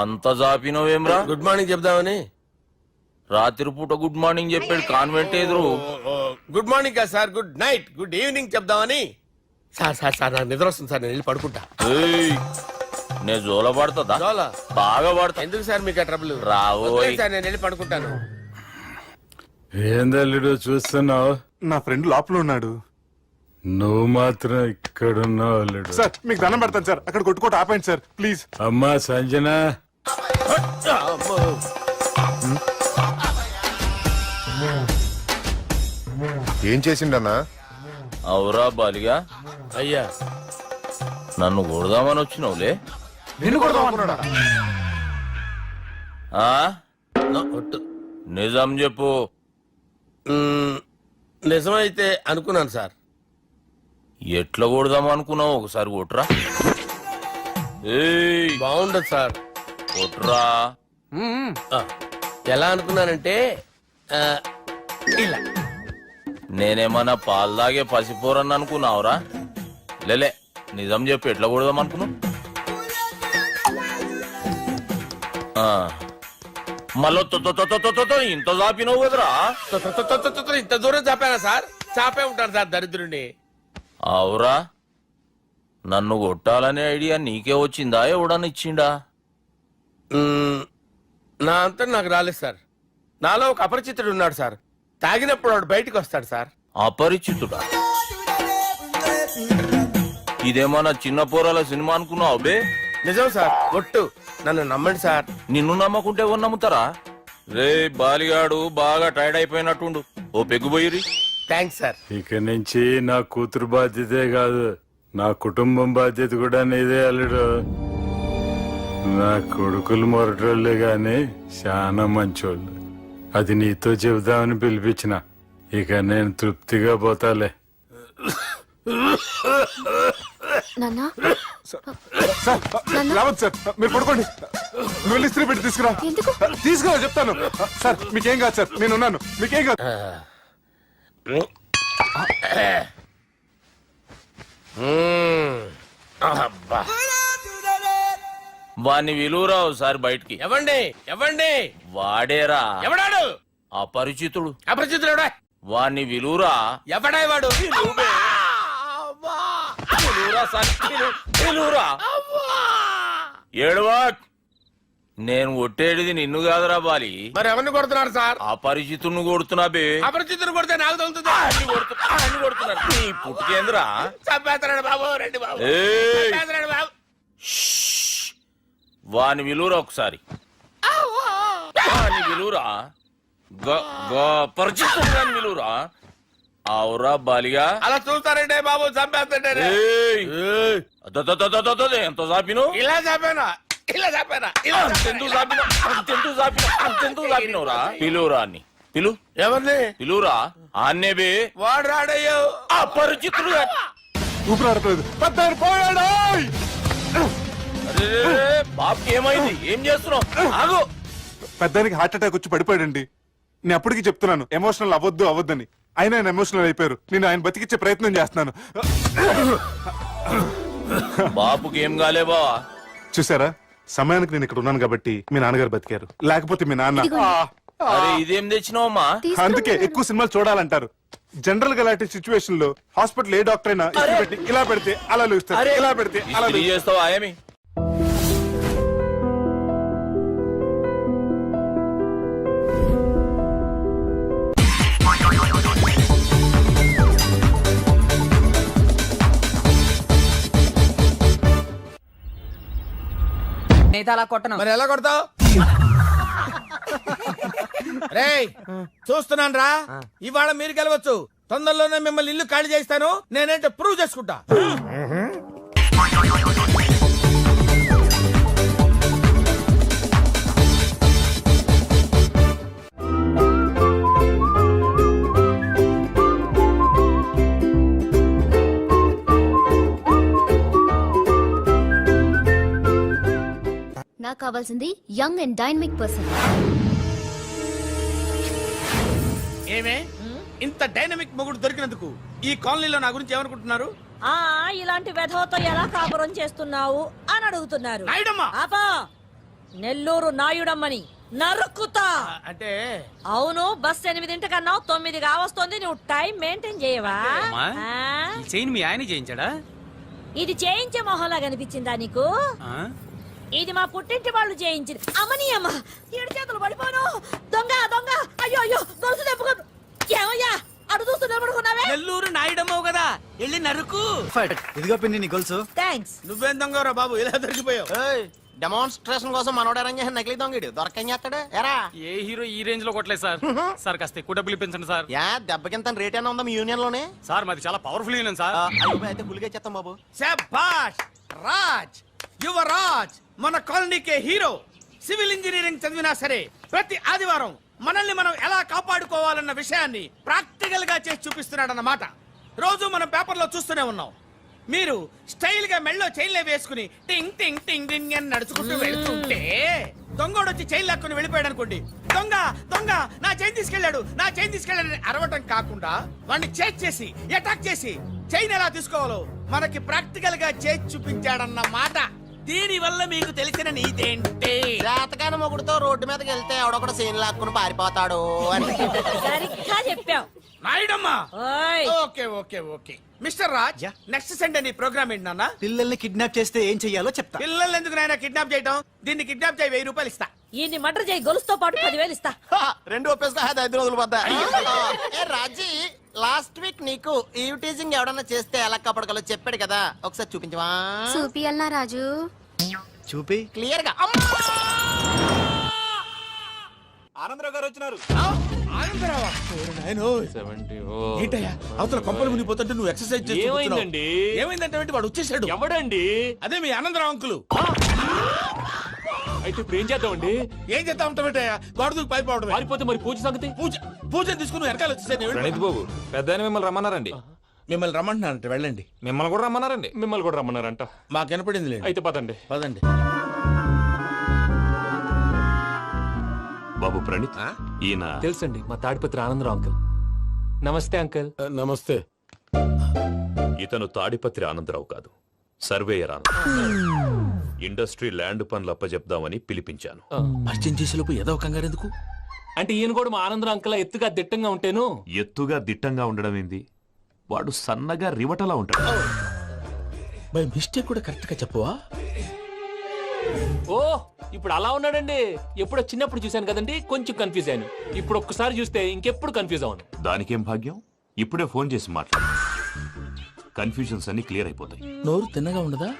Speaker 4: అంత జాపినవేమ్రా?
Speaker 3: గుడ్ మార్నింగ్ చెప్దామని.
Speaker 4: రాత్రి పూట గుడ్ మార్నింగ్ చెప్పాడు కాన్వెంట్ ఎదురు.
Speaker 3: గుడ్ మార్నింగ్ కాదు sir, good night, good evening చెప్దామని. సార్ సార్ సార్ నాకు నిద్ర వస్తుంది సార్, నేను వెళ్ళి పడుకుంటా.
Speaker 4: నేను జోల పడుతుందా?
Speaker 3: జోలా?
Speaker 4: బాగా పడతా.
Speaker 3: ఎందుకు సార్ మీకు ఆ ట్రబుల్?
Speaker 4: రావోయ్
Speaker 3: సార్ నేను వెళ్ళి పడుకుంటాను.
Speaker 6: ఏందల్లుడు చూస్తున్నావు? నా ఫ్రెండ్ లోపల ఉన్నాడు. నువ్వు మాత్రం ఇక్కడున్నావు అల్లుడు.
Speaker 2: సార్ మీకు దండం పెడతాను సార్, అక్కడ కొట్టుకోట ఆపండి సార్ ప్లీజ్.
Speaker 6: అమ్మా సంజన,
Speaker 11: ఏం చేసిండన్నా?
Speaker 4: అవురా బాలిగా,
Speaker 3: అయ్యా
Speaker 4: నన్ను కొడదామని వచ్చినావులే.
Speaker 2: నిన్ను కూడా
Speaker 4: ఆ
Speaker 3: ఒట్టు.
Speaker 4: నిజం చెప్పు.
Speaker 3: నిజమైతే అనుకున్నాను సార్.
Speaker 4: ఎట్లా కొడదాం అనుకున్నావు? ఒకసారి కొట్రా. ఏయ్
Speaker 3: బాగుండదు సార్.
Speaker 4: కొట్రా.
Speaker 3: ఆ, ఎలా అనుకున్నానంటే ఆ, ఇలా.
Speaker 4: నేనేమన్నా పాలు తాగే పసిపోరని అనుకున్నావురా? లేలే, నిజం చెప్పు, ఎట్లా కొడదాం అనుకున్నావు? మళ్ళీ ఇంత చాపినవు కదరా?
Speaker 3: ఇంత దూరం చాపానా సార్? చాపే ఉంటాను సార్ దరిద్రుడిని.
Speaker 4: అవురా, నన్ను కొట్టాలనే ఐడియా నీకే వచ్చిందా? ఎవడన్నా ఇచ్చిండా?
Speaker 3: నా అంతా నాకు రాలేదు సార్. నాలో ఒక అపరిచితుడు ఉన్నాడు సార్. తాగినప్పుడు వాడు బయటికి వస్తాడు సార్.
Speaker 4: అపరిచితుడా? ఇదేమన్నా చిన్న పోరాల సినిమా అనుకున్నావు బే?
Speaker 3: నిజం సార్, ఒట్టు. నన్ను నమ్మండి సార్.
Speaker 4: నిన్ను నమ్మకుంటే ఎవరు నమ్ముతారా? రే బాలిగాడు బాగా టైర్డ్ అయిపోయినట్టుండు, ఓ పెగ్గుబోయిరి.
Speaker 3: Thanks sir.
Speaker 6: ఇక నుంచి నా కూతురు బాధ్యతే కాదు, నా కుటుంబం బాధ్యత కూడా నీదే అల్లుడు. నా కొడుకులు మొరటోళ్ళే గాని చాలా మంచోళ్ళు. అది నీతో చెబుదామని పిలిపించిన. ఇక నేను తృప్తిగా పోతాలే.
Speaker 12: నాన్నా
Speaker 2: సార్ రావద్దు సార్, మీరు పడుకోండి. నువ్వు వెళ్ళి ఇస్త్రీ పెట్టి తీసుకురా.
Speaker 12: ఎందుకు?
Speaker 2: తీసుకురా చెప్తాను. సార్ మీకేం కాదు సార్, నేను ఉన్నాను, మీకేం కాదు.
Speaker 3: అబ్బా.
Speaker 4: వాణ్ణి విలువరా ఒకసారి బయటికి.
Speaker 3: ఎవండి ఎవండి?
Speaker 4: వాడేరా
Speaker 3: ఎవడాడు?
Speaker 4: అపరిచితుడు.
Speaker 3: అపరిచితుడు ఎవడా?
Speaker 4: వాణ్ణి విలువరా.
Speaker 3: ఎవడా వాడు?
Speaker 4: విలువరా సార్, విలువరా. ఏడవా, నేను కొట్టేది నిన్ను కాదురా బాలి.
Speaker 3: మరి ఎవరిని కొడుతున్నారు సార్?
Speaker 4: అపరిచితుడిని కొడుతున్నా బే.
Speaker 3: అపరిచితుడు కొడితే నాకు తగులుతుందా?
Speaker 4: అన్ని కొడుతున్నారు. నీ పుట్టుకేంద్రా?
Speaker 3: చంపేస్తున్నాడు బాబు, రండి బాబు.
Speaker 4: ఏయ్,
Speaker 3: చంపేస్తున్నాడు బాబు.
Speaker 4: వాని విలువరా ఒకసారి. వాని విలువరా. పరిచితుడు విలువరా. అవురా బాలిగా.
Speaker 3: అలా చూస్తారంటే బాబు, చంపేస్తాడే.
Speaker 4: ఎంత చాపిను?
Speaker 3: ఇలా చంపానా? ఇలా చంపానా?
Speaker 4: అంతెందుకు చాపిన? అంతెందుకు చాపిన? అంతెందుకు చాపినవురా? పిలువురా అన్ని. పిలు.
Speaker 3: ఎవరిని?
Speaker 4: పిలువురా. ఆన్నే బే.
Speaker 3: వాడు రాడయ్యో.
Speaker 4: అపరిచితుడు.
Speaker 2: ఊపిరాడట్లేదు. పెద్దాయన పోయాడు.
Speaker 4: బాబుకి ఏమైంది? ఏం చేస్తున్నావు? ఆగు.
Speaker 2: పెద్దానికి హార్ట్ అటాక్ వచ్చి పడిపోయాడండి. నేను అప్పటికి చెప్తున్నాను ఎమోషనల్ అవ్వద్దు అవ్వద్దని. ఆయన ఎమోషనల్ అయిపోయారు. నేను ఆయన బతికిచ్చే ప్రయత్నం చేస్తున్నాను.
Speaker 4: బాబుకి ఏం కాలే బావా?
Speaker 2: చూసారా, సమయానికి నేను ఇక్కడ ఉన్నాను కాబట్టి మీ నాన్నగారు బతికారు. లేకపోతే మీ నాన్న.
Speaker 4: అరే ఇదేం తెచ్చినావమ్మా?
Speaker 2: అందుకే ఎక్కువ సినిమాలు చూడాలంటారు. జనరల్ గా ఇలాంటి సిచ్యువేషన్ లో హాస్పిటల్ ఏ డాక్టర్ అయినా ఇస్త్రీ పెట్టి ఇలా పెడితే అలా లూస్తారు, ఇలా పెడితే అలా
Speaker 4: ఇస్త్రీ చేస్తావా ఏమి?
Speaker 8: అలా కొట్టను.
Speaker 3: మరి ఎలా కొడతావు? రేయ్ చూస్తున్నాను రా, ఇవాళ మీరు గెలవచ్చు. తొందరలోనే మిమ్మల్ని ఇల్లు ఖాళీ చేస్తాను. నేనేంటో ప్రూవ్ చేసుకుంటా.
Speaker 12: నాకు కావాల్సింది యంగ్ అండ్ డైనమిక్ పర్సన్.
Speaker 3: ఏమే ఇంత డైనమిక్ మొగుడు దొరికినందుకు ఈ కాలనీలో నా గురించి ఏమనుకుంటున్నారు?
Speaker 7: ఇలాంటి వెధవతో ఎలా కాపురం చేస్తున్నావు అని అడుగుతున్నారు.
Speaker 3: నాయుడమ్మ.
Speaker 7: ఆపా, నెల్లూరు నాయుడమ్మని నరుక్కుతా.
Speaker 3: అంటే
Speaker 7: అవును, బస్ 8:00 9 కావస్తుంది. నువ్వు టైం మెయింటైన్ చేయవా?
Speaker 9: చైన్ మీ ఆయన చేయించాడా?
Speaker 7: ఇది చేయించే మొహంలా కనిపించిందా నీకు? ఇది మా పుట్టింటి వాళ్ళు చేయించింది. అమ్మని అమ్మ, 7 చేతులు పడిపోను. దొంగ దొంగ, అయ్యో అయ్యో, గొలుసు తెప్పుకో. ఏమయ్యా అడు చూస్తూ నిలబడుకున్నావే?
Speaker 9: నెల్లూరు నాయుడమ్మవు కదా, వెళ్ళి నరుకు.
Speaker 5: ఇదిగో పిన్ని నీ గొలుసు.
Speaker 7: Thanks.
Speaker 9: నువ్వేం దొంగరా బాబు ఇలా దొరికిపోయావు?
Speaker 11: డెమాన్స్ట్రేషన్ కోసం మనోడేరంగా నకిలీ దొంగడు దొరకం చేస్తాడు ఎరా
Speaker 13: ఏ హీరో ఈ రేంజ్ లో కొట్టలేదు సార్. సార్ కాస్త ఎక్కువ డబ్బులు ఇప్పించండి సార్.
Speaker 11: యా దెబ్బకింత రేట్ అయినా ఉందా మీ యూనియన్ లోనే
Speaker 13: సార్ మాది చాలా పవర్ఫుల్ యూనియన్ సార్.
Speaker 11: అయితే గులిగా చేస్తాం బాబు.
Speaker 9: శభాష్ రాజ్, యువరాజ్, మన కాలనీకే హీరో. సివిల్ ఇంజనీరింగ్ చదివినా సరే ప్రతి ఆదివారం మనల్ని మనం ఎలా కాపాడుకోవాలన్న విషయాన్ని ప్రాక్టికల్ గా చేసి చూపిస్తున్నాడన్నమాట. రోజు మనం పేపర్లో చూస్తూనే ఉన్నాం. మీరు స్టైల్ గా మెళ్ళో చైన్లే వేసుకుని టింగ్ టింగ్ టింగ్ టింగ్ అని నడుచుకుంటూ వెళ్తుంటే దొంగోడు వచ్చి చైన్ లాక్కుని వెళ్ళిపోయాడు అనుకోండి. దొంగ దొంగ నా చైన్ తీసుకెళ్ళాడు, నా చైన్ తీసుకెళ్ళాడు అరవటం కాకుండా వాడిని చేజ్ చేసి అటాక్ చేసి చైన్ ఎలా తీసుకోవాలో మనకి ప్రాక్టికల్ గా చేసి చూపించాడన్న మాట. దీని వల్ల మీకు తెలిసిన నీతేంటి?
Speaker 11: జాతకాన మొగుడుతో రోడ్డు మీదకి వెళ్తే ఎవడొకడు సీన్ లాక్కుని పారిపోతాడు అని.
Speaker 7: సరిగ్గా చెప్పావు.
Speaker 9: నాయుడమ్మా.
Speaker 7: ఓయ్.
Speaker 9: Okay okay okay mister Raj, next Sunday నీ ప్రోగ్రామ్ ఏంటి నాన్న?
Speaker 5: పిల్లల్ని కిడ్నాప్ చేస్తే ఏం చెయ్యాలో చెప్తా.
Speaker 9: పిల్లలు ఎందుకు నాయన కిడ్నాప్ చేయటం? దీన్ని కిడ్నాప్ చేయి, 1000 రూపాయలు ఇస్తా.
Speaker 7: ఈ మటర్ చేయి, గొలుసుతో పాటు 10,000 ఇస్తా.
Speaker 11: రెండు ఒప్పేసుకో 5 రోజులు పడ్డా. ఏ రాజీ, లాస్ట్ వీక్ నీకు ఈవ్ టీజింగ్ ఎవడన్నా చేస్తే ఎలా కాపాడగలో చెప్పాడు కదా, ఒకసారి చూపించవా?
Speaker 12: చూపియల్నా రాజు?
Speaker 5: చూపి.
Speaker 11: క్లియర్ గా.
Speaker 5: ఆనందరావు గారు వచ్చినారు.
Speaker 9: ఆనందరావా? ఏంటయ్యా అవతల కొంపలు మునిగిపోతుంటే నువ్వు ఎక్సర్సైజ్ చేస్తూ
Speaker 13: ఏమైందండి?
Speaker 9: ఏమైందంటే వాడు వచ్చేసాడు.
Speaker 13: ఎవడండి?
Speaker 9: అదే మీ ఆనందరావు అంకులు.
Speaker 13: అయితే ఇప్పుడు ఏం చేద్దామండి?
Speaker 9: ఏం చేస్తా ఉంటావేటయ్యా? గొడవకు పైపోవడమే.
Speaker 13: పారిపోతే మరి పూజ సంగతి?
Speaker 9: పూజ తీసుకుని వెనకాల వచ్చేసాడు.
Speaker 6: ప్రణీత్ బాబు పెద్ద మిమ్మల్ని రమ్మన్నారండి.
Speaker 9: మిమ్మల్ని రమ్మంటున్నారంట, వెళ్ళండి.
Speaker 6: మిమ్మల్ని కూడా రమ్మన్నారండి.
Speaker 13: మిమ్మల్ని కూడా రమ్మన్నారంట.
Speaker 9: మాకు వినపడింది లేదు.
Speaker 13: అయితే పదండి.
Speaker 9: పదండి.
Speaker 6: బాబు ప్రణీత్, ఈయన
Speaker 13: తెలుసండి, మా తాడిపత్రి ఆనందరావు అంకుల్. నమస్తే అంకుల్.
Speaker 3: నమస్తే.
Speaker 6: ఇతను తాడిపత్రి ఆనందరావు కాదు, సర్వేయర్ ఆనందరావు. ఇండస్ట్రీ ల్యాండ్ పనులు అప్పజెప్దామని పిలిపించాను.
Speaker 9: పరిచయం చేసేలోపు ఏదో కంగారు ఎందుకు?
Speaker 13: అంటే ఈయన కూడా మా ఆనందరావు అంకుల్ ఎత్తుగా దిట్టంగా ఉంటేను.
Speaker 6: ఎత్తుగా దిట్టంగా ఉండడం ఏంది, వాడు సన్నగా రివటలా ఉంటాడు.
Speaker 9: బై మిస్టేక్ కూడా కరెక్ట్ గా చెప్పవా?
Speaker 13: ఓ ఇప్పుడు అలా ఉన్నాడండి. ఎప్పుడో చిన్నప్పుడు చూశాను కదండి, కొంచెం కన్ఫ్యూజ్ అయ్యాను. ఇప్పుడు ఒక్కసారి చూస్తే ఇంకెప్పుడు కన్ఫ్యూజ్ అవ్వను.
Speaker 6: దానికేం భాగ్యం, ఇప్పుడే ఫోన్ చేసి మాట్లాడు. కన్ఫ్యూజన్స్ అన్ని క్లియర్ అయిపోతాయి.
Speaker 9: నోరు తిన్నగా ఉండదా?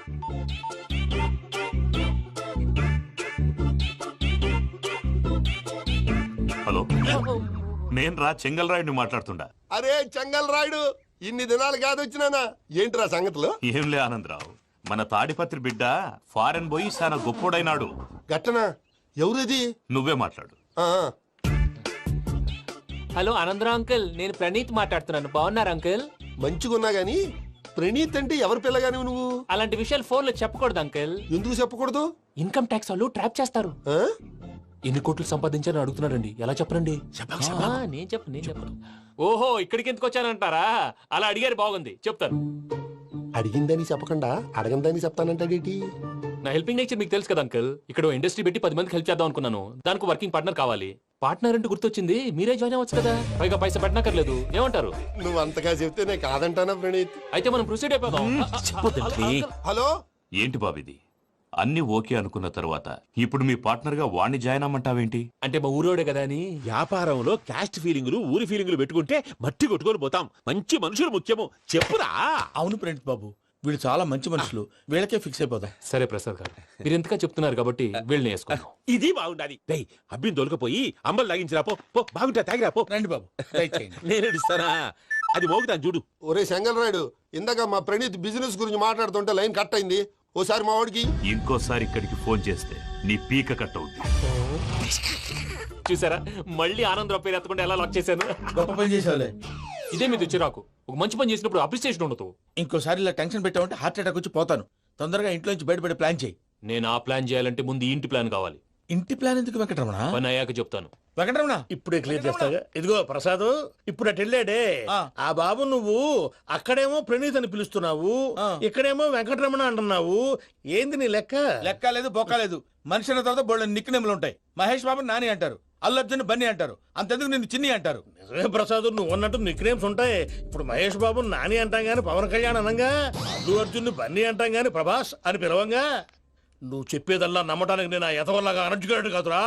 Speaker 6: హలో, నేను రా చెంగల్ రాయుడిని మాట్లాడుతుండా.
Speaker 2: అరే చెంగల్ రాయుడు, ఇన్ని దినాలు కాదు వచ్చినానా? ఏంట్రా సంగతులు?
Speaker 6: ఏంలే ఆనందరావు, మన తాడిపత్రి బిడ్డ ఫారెన్ పోయి చాలా గొప్పోడైనాడు.
Speaker 2: గట్టనా? ఎవరిది?
Speaker 6: నువ్వే మాట్లాడు.
Speaker 13: హలో ఆనందరావు అంకుల్, నేను ప్రణీత్ మాట్లాడుతున్నాను. బాగున్నారు అంకుల్?
Speaker 2: మంచిగున్నా గాని ప్రణీత్ అంటే ఎవరి పిల్లగాని నువ్వు?
Speaker 13: అలాంటి విషయాలు ఫోన్ లో చెప్పకూడదు అంకుల్.
Speaker 2: ఎందుకు చెప్పకూడదు?
Speaker 13: ఇన్కమ్ ట్యాక్స్ వాళ్ళు ట్రాప్ చేస్తారు.
Speaker 2: ఆ?
Speaker 13: ఎన్ని కోట్లు సంపాదించాలని అడుగుతున్నారండి. ఎలా చెప్పరండి? నేను చెప్పను. ఓహో, ఇక్కడికి ఎందుకు వచ్చానంటారా? అలా అడిగారు, బాగుంది, చెప్తాను.
Speaker 2: అడిగిందని చెప్పకుండా అడగందని చెప్తానంటాడేటి?
Speaker 13: నా హెల్పింగ్ నేచర్ మీకు తెలుసు కదా అంకుల్. ఇక్కడ ఇండస్ట్రీ పెట్టి 10 మందికి హెల్ప్ చేద్దాం అనుకున్నాను. దానికి వర్కింగ్ పార్ట్నర్ కావాలి. పార్ట్నర్ అంటే గుర్తొచ్చింది, మీరే జాయిన్ అవ్వచ్చు కదా. పైగా పైసా పెట్టనక్కర్లేదు. ఏమంటారు?
Speaker 2: నువ్వు అంతగా చెప్తే నేను కాదంటానా ప్రణీత్?
Speaker 13: అయితే మనం ప్రొసీడ్ అయిపోదాం.
Speaker 2: హలో,
Speaker 6: ఏంటి బాబిది? అన్ని ఓకే అనుకున్న తర్వాత ఇప్పుడు మీ పార్ట్నర్ గా వాణ్ణి జాయిన్ అమ్మంటావేంటి?
Speaker 13: అంటే మా ఊరోడే కదా అని.
Speaker 3: వ్యాపారంలో క్యాస్ట్ ఫీలింగులు ఊరి ఫీలింగులు పెట్టుకుంటే మట్టి కొట్టుకొని పోతాం. మంచి మనుషులు ముఖ్యము. చెప్పురా.
Speaker 9: అవును ప్రణీత్ బాబు, వీళ్ళు చాలా మంచి మనుషులు. వీళ్ళకే ఫిక్స్ అయిపోదాం.
Speaker 13: సరే ప్రసాద్ గారు, మీరు ఎంతగా చెప్తున్నారు కాబట్టి వీళ్ళని వేసుకుందాం.
Speaker 3: ఇది బాగుండాలి. డేయ్ అబ్బిని దొలకపోయి అంబలు లాగించిరా పో. పో బాగుంటా తాగిరా పో.
Speaker 9: రండి బాబు, దయచేయండి.
Speaker 3: నేను ఇస్తానా? అది మోగుతాను చూడు.
Speaker 2: ఒరే చెంగల్ రాయుడు, ఇందాక మా ప్రణీత్ బిజినెస్ గురించి మాట్లాడుతుంటే లైన్ కట్ అయింది. ఓసారి మా వాడికి
Speaker 6: ఇంకోసారి ఇక్కడికి ఫోన్ చేస్తే నీ పీక కట్ అవుతుంది.
Speaker 13: చూసారా, మళ్ళీ ఆనందరావు పేరు ఎత్తకుండా ఎలా లాక్ చేశాను.
Speaker 9: గొప్ప పని చేసేవాళ్ళే.
Speaker 13: ఇదే మీద చిరాకు. ఒక మంచి పని చేసినప్పుడు అప్రిసియేషన్ ఉండదు.
Speaker 9: ఇంకోసారి ఇలా టెన్షన్ పెట్టామంటే హార్ట్ అటాక్ వచ్చి పోతాను. తొందరగా ఇంట్లో నుంచి బయటపడే ప్లాన్ చేయి.
Speaker 13: నేను ఆ ప్లాన్ చేయాలంటే ముందు ఇంటి ప్లాన్ కావాలి.
Speaker 9: ఇంటి ప్లాన్ ఎందుకు వెంకటరమణ?
Speaker 13: పని అయ్యాక చెప్తాను.
Speaker 9: వెంకటరమణ
Speaker 3: ఇప్పుడే క్లియర్ చేస్తాగా. ఇదిగో ప్రసాద్, ఇప్పుడు అటు వెళ్ళాడే ఆ బాబు, నువ్వు అక్కడేమో ప్రణీత్ అని పిలుస్తున్నావు, ఇక్కడేమో వెంకటరమణ అంటున్నావు. ఏంది నీ లెక్క?
Speaker 9: లెక్క లేదు, బొక్క లేదు. మనిషి అన్న తర్వాత బోళ్ళ నిక్నెములు ఉంటాయి. మహేష్ బాబు నాని అంటారు, అల్లు అర్జున్ బన్నీ అంటారు, అంతెందుకు నిన్ను చిన్ని అంటారు.
Speaker 3: నిజమే ప్రసాద్, నువ్వు అన్నట్టు నిక్నేమ్స్ ఉంటాయి. ఇప్పుడు మహేష్ బాబు నాని అంటాం గాని పవన్ కళ్యాణ్ అనంగా, అల్లు అర్జున్ బన్నీ అంటాం గాని ప్రభాస్ అని పిలవంగా. నువ్వు చెప్పేదల్లా నమ్మటానికి నేను ఆ ఎతవల్లాగా అనర్జుకేటెడ్ కాదురా.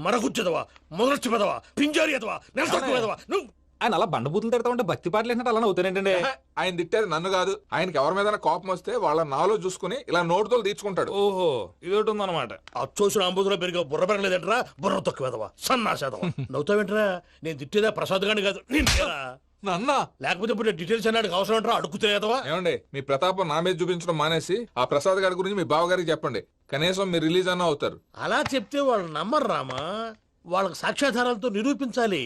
Speaker 3: మరగుచ్చదవా, మొదలచ్చి పెదవా, పింజారి ఎదవా, నెలసొక్కు పెదవా. నువ్వు
Speaker 6: ఆయన అలా బండబూతులు తిడతా ఉంటే భక్తి పాటలు ఏంటంటే అలా అవుతానంటే ఆయన తిట్టేది నన్ను కాదు, ఆయనకి ఎవరి మీద కోపం వస్తే వాళ్ళ నాలో చూసుకుని ఇలా నోటుతో తీర్చుకుంటాడు. ఓహో ఇది ఒకటి ఉందన్నమాట.
Speaker 3: అచ్చోసిన అంబుధులో పెరిగే బుర్ర పెరగలేదంటరా, బుర్ర తొక్కువేదవా సన్నాసేదవా. నవ్వుతావేంట్రా? నేను తిట్టేదా ప్రసాద్ గాని కాదు
Speaker 6: నాన్న.
Speaker 3: లేకపోతే ఇప్పుడు డీటెయిల్స్ అన్నాడు అవసరం అంటారా? అడుగుతాయేదవా?
Speaker 6: ఏమండి మీ ప్రతాపం నా మీద చూపించడం మానేసి ఆ ప్రసాద్ గారి గురించి మీ బావగారికి చెప్పండి, కనీసం మీరు రిలీజ్ అన్న అవుతారు.
Speaker 3: అలా చెప్తే వాళ్ళు నమ్మరు రామా, వాళ్ళకి సాక్ష్యాధారాలతో నిరూపించాలి.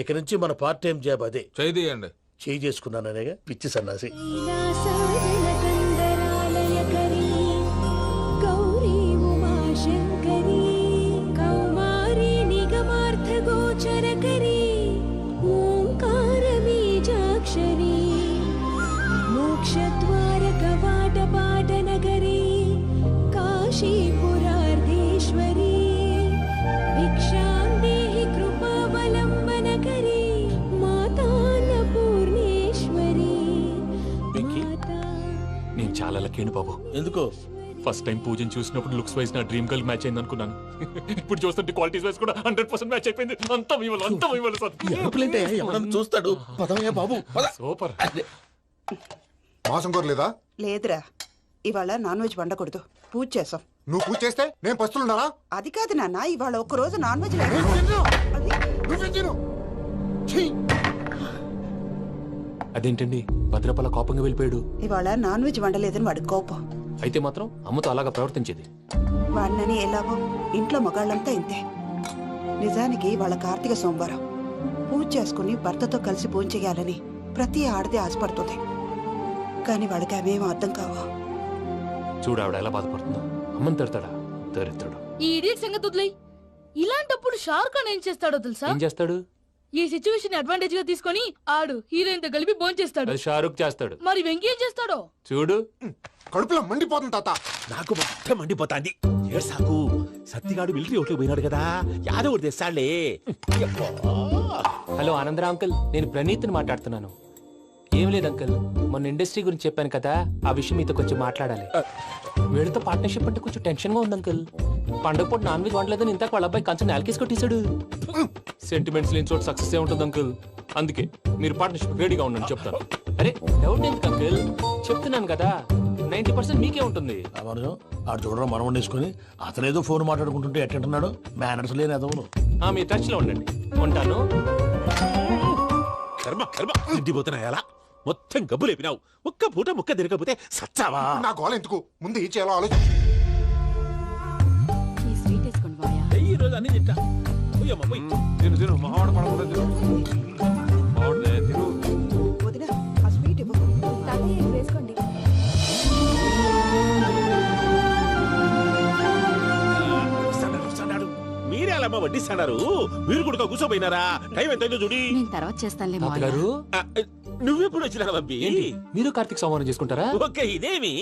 Speaker 3: ఇక నుంచి మన పార్ట్ టైం జాబ్ అదే.
Speaker 6: చేయండి.
Speaker 3: చేయి చేసుకున్నాననేగా పిచ్చి సన్నాసి.
Speaker 7: నగరీ కాశీపురార్ధేశ్వరీ భిక్షాం దేహి కృపావలంబనకరీ మాతాన్నపూర్ణేశ్వరీ.
Speaker 13: నేను చాలా లక్కీ బాబు.
Speaker 3: ఎందుకు?
Speaker 13: ఫస్ట్ టైం పూజను చూసినప్పుడు లుక్స్ వైజ్ నా డ్రీమ్ గర్ల్ మ్యాచ్ అయింది అనుకున్నాను. ఇప్పుడు చూస్తుంటే క్వాలిటీస్ వైజ్ కూడా 100% మ్యాచ్ అయిపోయింది. అంతా మీ వల్ల, అంతా మీ వల్ల సార్.
Speaker 3: ఎవడన్నా చూస్తాడు. పదవయ్యా బాబు పద.
Speaker 13: సూపర్.
Speaker 6: మాసం కోరలేదా?
Speaker 7: లేదురా, ఇవాళ నాన్ వెజ్ వండకూడదు, పూజ చేసాం.
Speaker 6: నువ్వు పూజ చేస్తే నేను పస్తులున్నానా?
Speaker 7: అది కాదు నాన్న, ఇవాళ ఒక్క రోజు నాన్ వెజ్ లేదు.
Speaker 13: అదేంటండి భద్రపల కోపంగా వెళ్ళిపోయాడు?
Speaker 7: ఇవాళ నాన్ వెజ్ వండలేదని వాడి కోపం.
Speaker 13: అయితే మాత్రం అమ్మతో అలాగా ప్రవర్తించేది.
Speaker 7: వాడినని ఎలాగో ఇంట్లో మగాళ్ళంతా ఇంతే. నిజానికి వాళ్ళ కార్తీక సోమవారం పూజ చేసుకుని భర్తతో కలిసి పూజ చేయాలని ప్రతి ఆడది ఆశపడుతుంది. కానీ వాడికి అవేం అర్థం కావు.
Speaker 13: చూడు ఆవిడ ఎలా బాధపడుతుందో. అమ్మని తిడతాడా దరిద్రుడు.
Speaker 12: ఈ ఇడియట్ సంగతి వదిలేయ్. ఇలాంటప్పుడు షారుఖ్ ఖాన్ ఏం చేస్తాడో తెలుసా?
Speaker 13: ఏం చేస్తాడు?
Speaker 12: ఈ సిచ్యువేషన్ అడ్వాంటేజ్ గా తీసుకొని ఆడు హీరోయిన్ తో కలిపి బోన్ చేస్తాడు.
Speaker 13: అది షారుఖ్ చేస్తాడు.
Speaker 12: మరి వెంకీ ఏం చేస్తాడో
Speaker 13: చూడు.
Speaker 6: కడుపులో మండిపోతుంది తాత.
Speaker 3: నాకు మొత్తం మండిపోతాంది. సాకు సత్తిగాడు మిలిటరీ ఓట్లు పోయినాడు కదా, యాదవ్ ఒకటి తెస్తాడులే.
Speaker 13: హలో ఆనందరా అంకుల్, నేను ప్రణీత్ని మాట్లాడుతున్నాను. ఏం లేదు అంకుల్, మొన్న ఇండస్ట్రీ గురించి చెప్పాను కదా, ఆ విషయం మీతో కొంచెం మాట్లాడాలి. వీళ్ళతో పార్ట్నర్షిప్ అంటే కొంచెం టెన్షన్ గా ఉంది అంకుల్. పండుగ పూట నాన్ వెజ్ వండలేదని ఇంతకు వాళ్ళ అబ్బాయి కంచెం నేలకేసి కొట్టేశాడు. సెంటిమెంట్స్ లేని చోట సక్సెస్ ఏ ఉంటుంది అంకుల్. అందుకే మీరు పార్ట్నర్షిప్ రెడీగా ఉండండి చెప్తాను. అరే డౌట్ ఎందుకు అంకుల్, చెప్తున్నాను కదా 90% మీకే ఉంటుంది.
Speaker 3: ఆడు చూడడం మనం వండేసుకుని అతనేదో ఫోన్ మాట్లాడుకుంటుంటే ఎట్టంటున్నాడు. మేనర్స్ లేని అదవును.
Speaker 13: మీరు టచ్ లో ఉండండి. ఉంటాను.
Speaker 3: కర్మ కర్మ తిండిపోతున్నా ఎలా మొత్తం గబ్బు లేపినావు. ఒక్క పూట ముక్క తిరగకపోతే సచ్చావా?
Speaker 6: నా గోల ఎందుకు, ముందు ఈ చేయాలో ఆలోచన.
Speaker 3: ఈ రోజు అన్ని తింటా.
Speaker 6: తిను తిను, మావాడు పడకుండా తిను. మావాడులే, తిను.
Speaker 7: వదినా, ఆ స్వీట్ ఇవ్వు.
Speaker 12: వేసుకోండి.
Speaker 3: మీరే అలా వడ్డిస్తాడారు. మీరు కూడా కూర్చోపోయినారా? టైం ఎంతైందో చూడి.
Speaker 12: నేను తర్వాత చేస్తానులే
Speaker 13: గారు
Speaker 3: నువ్వెప్పుడు వచ్చినా బంబి?
Speaker 13: మీరు కార్తీక్ సంహారం చేసుకుంటారా?
Speaker 3: ఓకే, ఇదేమి